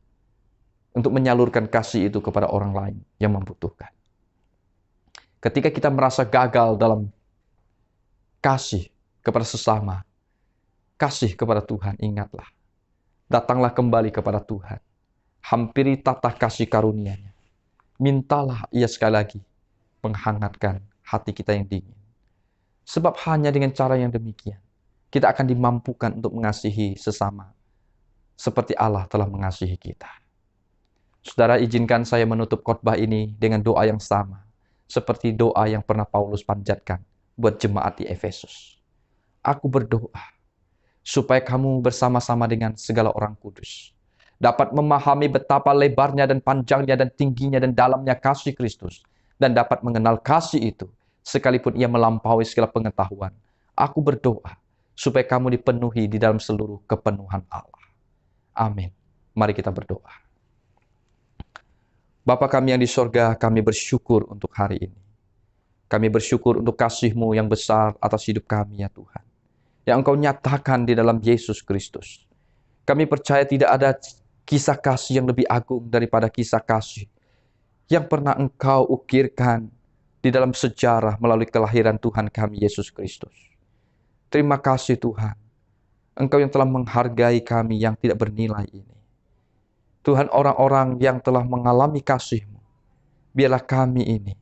untuk menyalurkan kasih itu kepada orang lain yang membutuhkan. Ketika kita merasa gagal dalam kasih kepada sesama, kasih kepada Tuhan, ingatlah. Datanglah kembali kepada Tuhan. Hampiri tata kasih karunia-Nya. Mintalah Ia sekali lagi menghangatkan hati kita yang dingin. Sebab hanya dengan cara yang demikian, kita akan dimampukan untuk mengasihi sesama seperti Allah telah mengasihi kita. Saudara, izinkan saya menutup khotbah ini dengan doa yang sama, seperti doa yang pernah Paulus panjatkan buat jemaat di Efesus. Aku berdoa supaya kamu bersama-sama dengan segala orang kudus dapat memahami betapa lebarnya dan panjangnya dan tingginya dan dalamnya kasih Kristus, dan dapat mengenal kasih itu sekalipun ia melampaui segala pengetahuan. Aku berdoa supaya kamu dipenuhi di dalam seluruh kepenuhan Allah. Amin. Mari kita berdoa. Bapa kami yang di sorga, kami bersyukur untuk hari ini. Kami bersyukur untuk kasih-Mu yang besar atas hidup kami, ya Tuhan. Yang Engkau nyatakan di dalam Yesus Kristus. Kami percaya tidak ada kisah kasih yang lebih agung daripada kisah kasih yang pernah Engkau ukirkan di dalam sejarah melalui kelahiran Tuhan kami, Yesus Kristus. Terima kasih Tuhan. Engkau yang telah menghargai kami yang tidak bernilai ini. Tuhan, orang-orang yang telah mengalami kasih-Mu, biarlah kami ini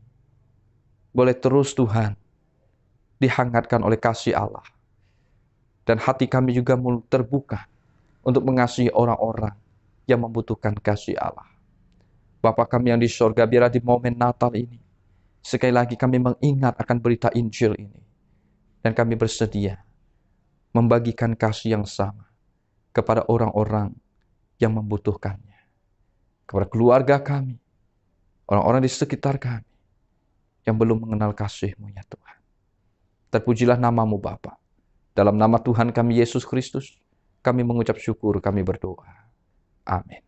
boleh terus Tuhan dihangatkan oleh kasih Allah. Dan hati kami juga mulai terbuka untuk mengasihi orang-orang yang membutuhkan kasih Allah. Bapa kami yang di sorga, biarlah di momen Natal ini, sekali lagi kami mengingat akan berita Injil ini. Dan kami bersedia membagikan kasih yang sama kepada orang-orang yang membutuhkannya. Kepada keluarga kami, orang-orang di sekitar kami, yang belum mengenal kasih-Mu, ya Tuhan. Terpujilah nama-Mu Bapa. Dalam nama Tuhan kami Yesus Kristus, kami mengucap syukur, kami berdoa. Amin.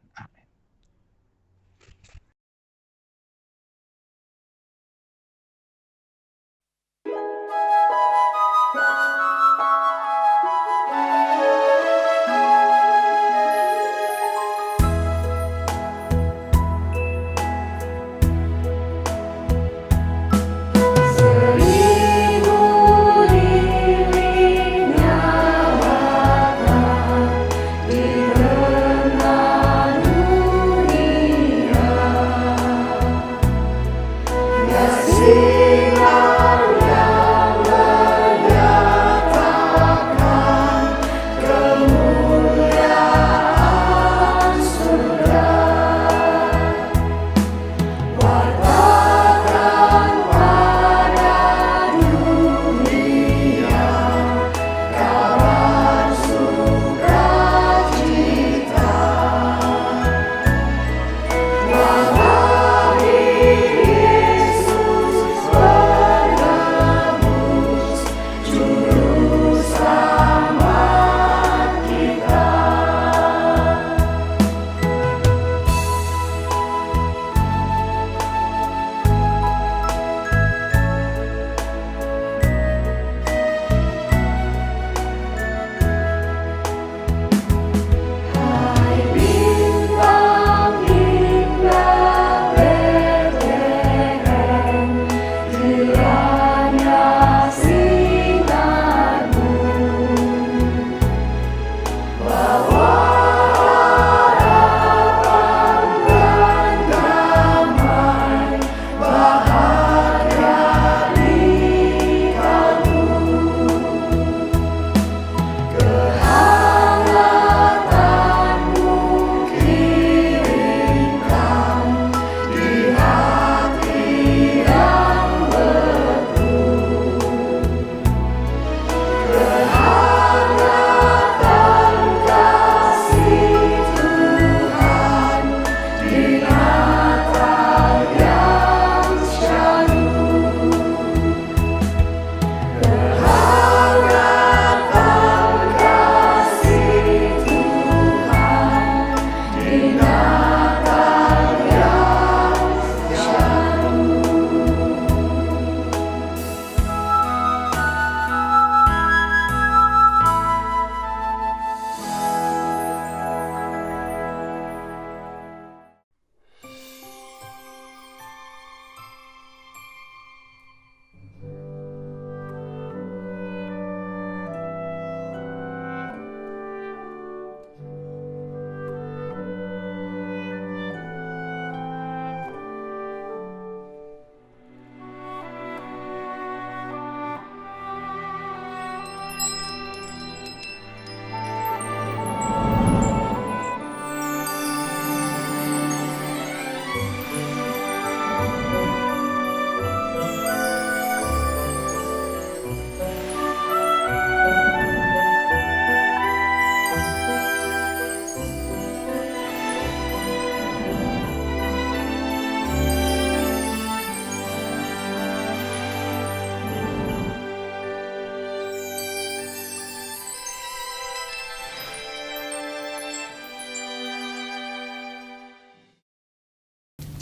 Di renang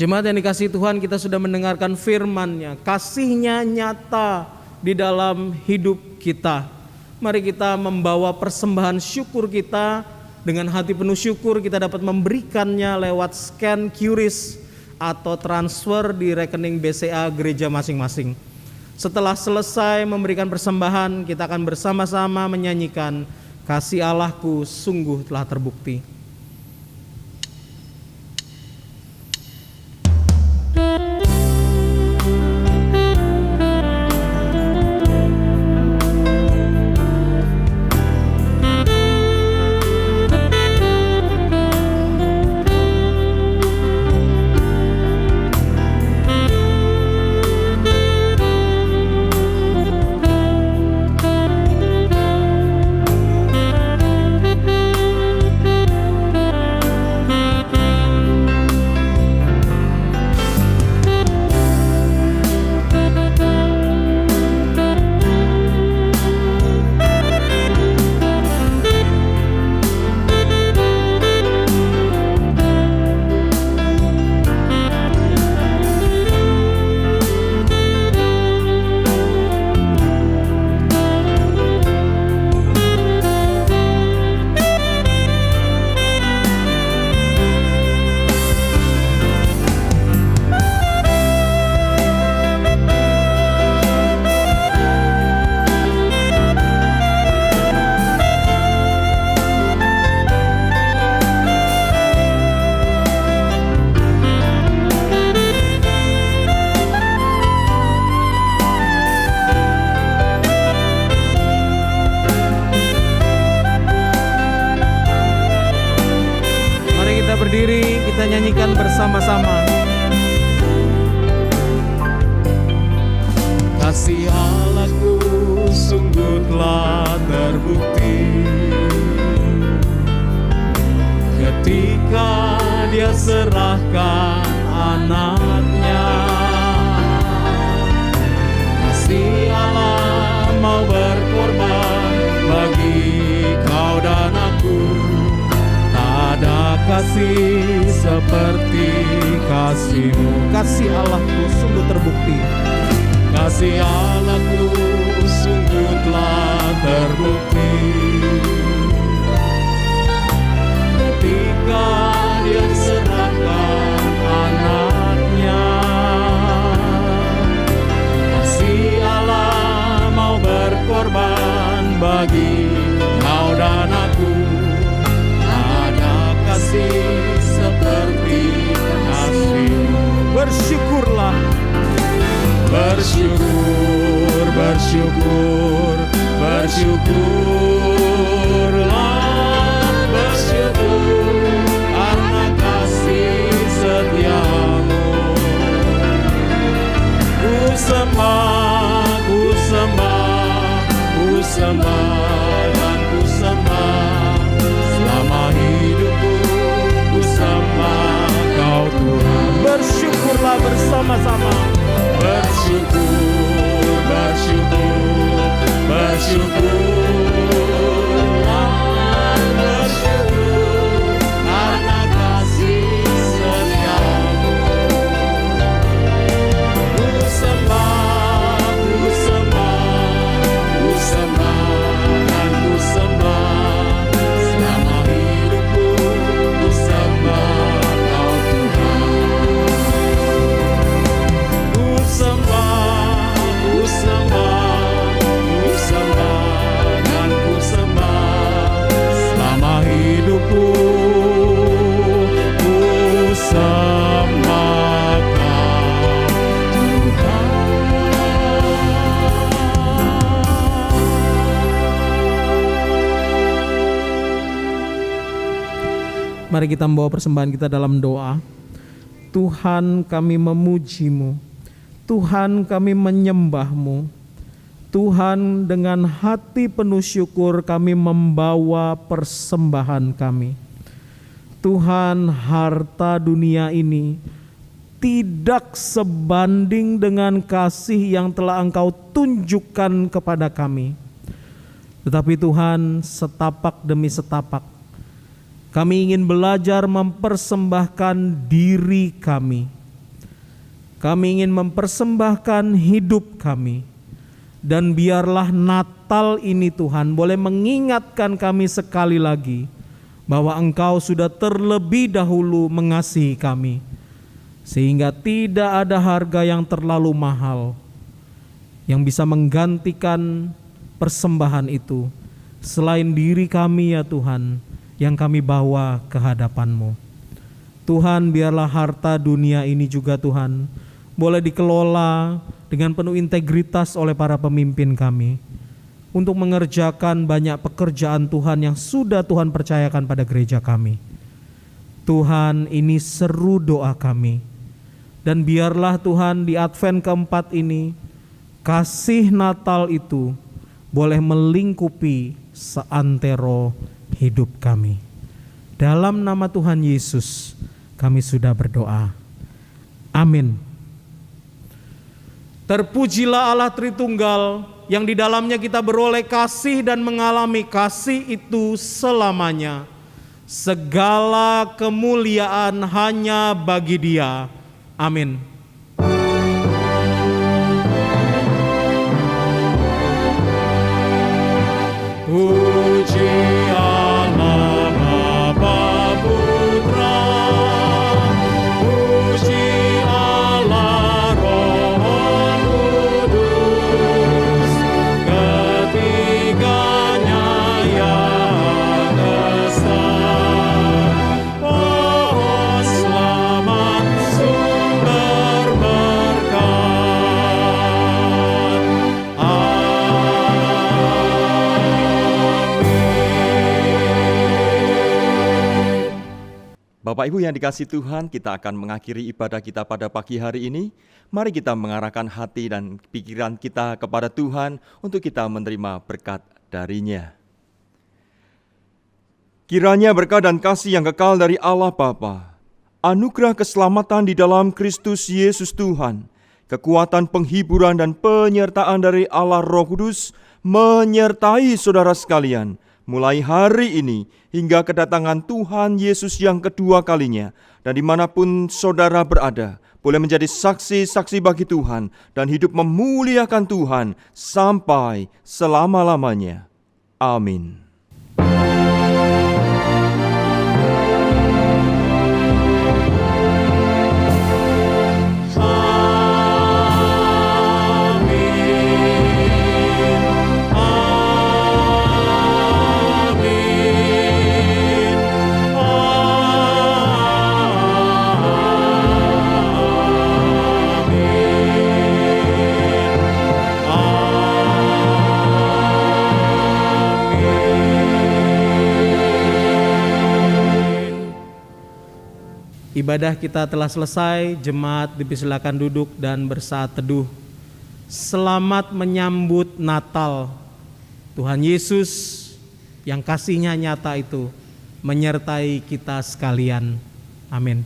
Jemaat yang dikasihi Tuhan, kita sudah mendengarkan firman-Nya, kasih-Nya nyata di dalam hidup kita. Mari kita membawa persembahan syukur kita. Dengan hati penuh syukur kita dapat memberikannya lewat scan QRIS atau transfer di rekening BCA gereja masing-masing. Setelah selesai memberikan persembahan, kita akan bersama-sama menyanyikan Kasih Allahku sungguh telah terbukti. Berdiri, kita nyanyikan bersama-sama. Kasih Allahku sungguh telah terbukti ketika Dia serahkan anaknya. Kasih Allah mau berkorban bagi kau dan aku. Ada kasih seperti kasih-Mu. Kasih Allahku sungguh terbukti. Kasih Allahku sungguh telah terbukti ketika Dia serahkan anaknya. Kasih Allah mau berkorban bagi kau dan aku. Kasih seperti kasih-Mu. Bersyukurlah, bersyukur, bersyukur, bersyukurlah, bersyukur karena kasih setia-Mu. Ku sembah, ku sembah, ku sembah dan ku sembah selama hidupku. Sembah Kau Tuhan. Bersyukurlah bersama-sama. Bersyukur, bersyukur, bersyukurlah, bersyukur karena kasih setia-Mu. Ku sembah, ku sembah, ku sembah dan ku sembah selama hidupku. Mari kita membawa persembahan kita dalam doa. Tuhan, kami memuji-Mu. Tuhan, kami menyembah-Mu. Tuhan, dengan hati penuh syukur kami membawa persembahan kami. Tuhan, harta dunia ini tidak sebanding dengan kasih yang telah Engkau tunjukkan kepada kami. Tetapi Tuhan, setapak demi setapak, kami ingin belajar mempersembahkan diri kami. Kami ingin mempersembahkan hidup kami. Dan biarlah Natal ini Tuhan boleh mengingatkan kami sekali lagi bahwa Engkau sudah terlebih dahulu mengasihi kami. Sehingga tidak ada harga yang terlalu mahal yang bisa menggantikan persembahan itu selain diri kami ya Tuhan yang kami bawa ke hadapan-Mu. Tuhan, biarlah harta dunia ini juga Tuhan boleh dikelola dengan penuh integritas oleh para pemimpin kami untuk mengerjakan banyak pekerjaan Tuhan yang sudah Tuhan percayakan pada gereja kami. Tuhan, ini seru doa kami. Dan biarlah Tuhan di Advent keempat ini, kasih Natal itu boleh melingkupi seantero hidup kami. Dalam nama Tuhan Yesus kami sudah berdoa. Amin. Terpujilah Allah Tritunggal yang di dalamnya kita beroleh kasih dan mengalami kasih itu selamanya. Segala kemuliaan hanya bagi Dia. Amin. Puji Allah Bapa Putra, puji Allah Roh Kudus, ketiganya yang esa. Pohon selamat sumber berkat. Bapak Ibu yang dikasihi Tuhan, kita akan mengakhiri ibadah kita pada pagi hari ini. Mari kita mengarahkan hati dan pikiran kita kepada Tuhan untuk kita menerima berkat dari-Nya. Kiranya berkat dan kasih yang kekal dari Allah Bapa, anugerah keselamatan di dalam Kristus Yesus Tuhan, kekuatan penghiburan dan penyertaan dari Allah Roh Kudus menyertai saudara sekalian, mulai hari ini hingga kedatangan Tuhan Yesus yang kedua kalinya. Dan dimanapun saudara berada, boleh menjadi saksi-saksi bagi Tuhan dan hidup memuliakan Tuhan sampai selama-lamanya. Amin. Ibadah kita telah selesai, jemaat dipersilakan duduk dan bersaat teduh. Selamat menyambut Natal. Tuhan Yesus yang kasih-Nya nyata itu menyertai kita sekalian. Amin.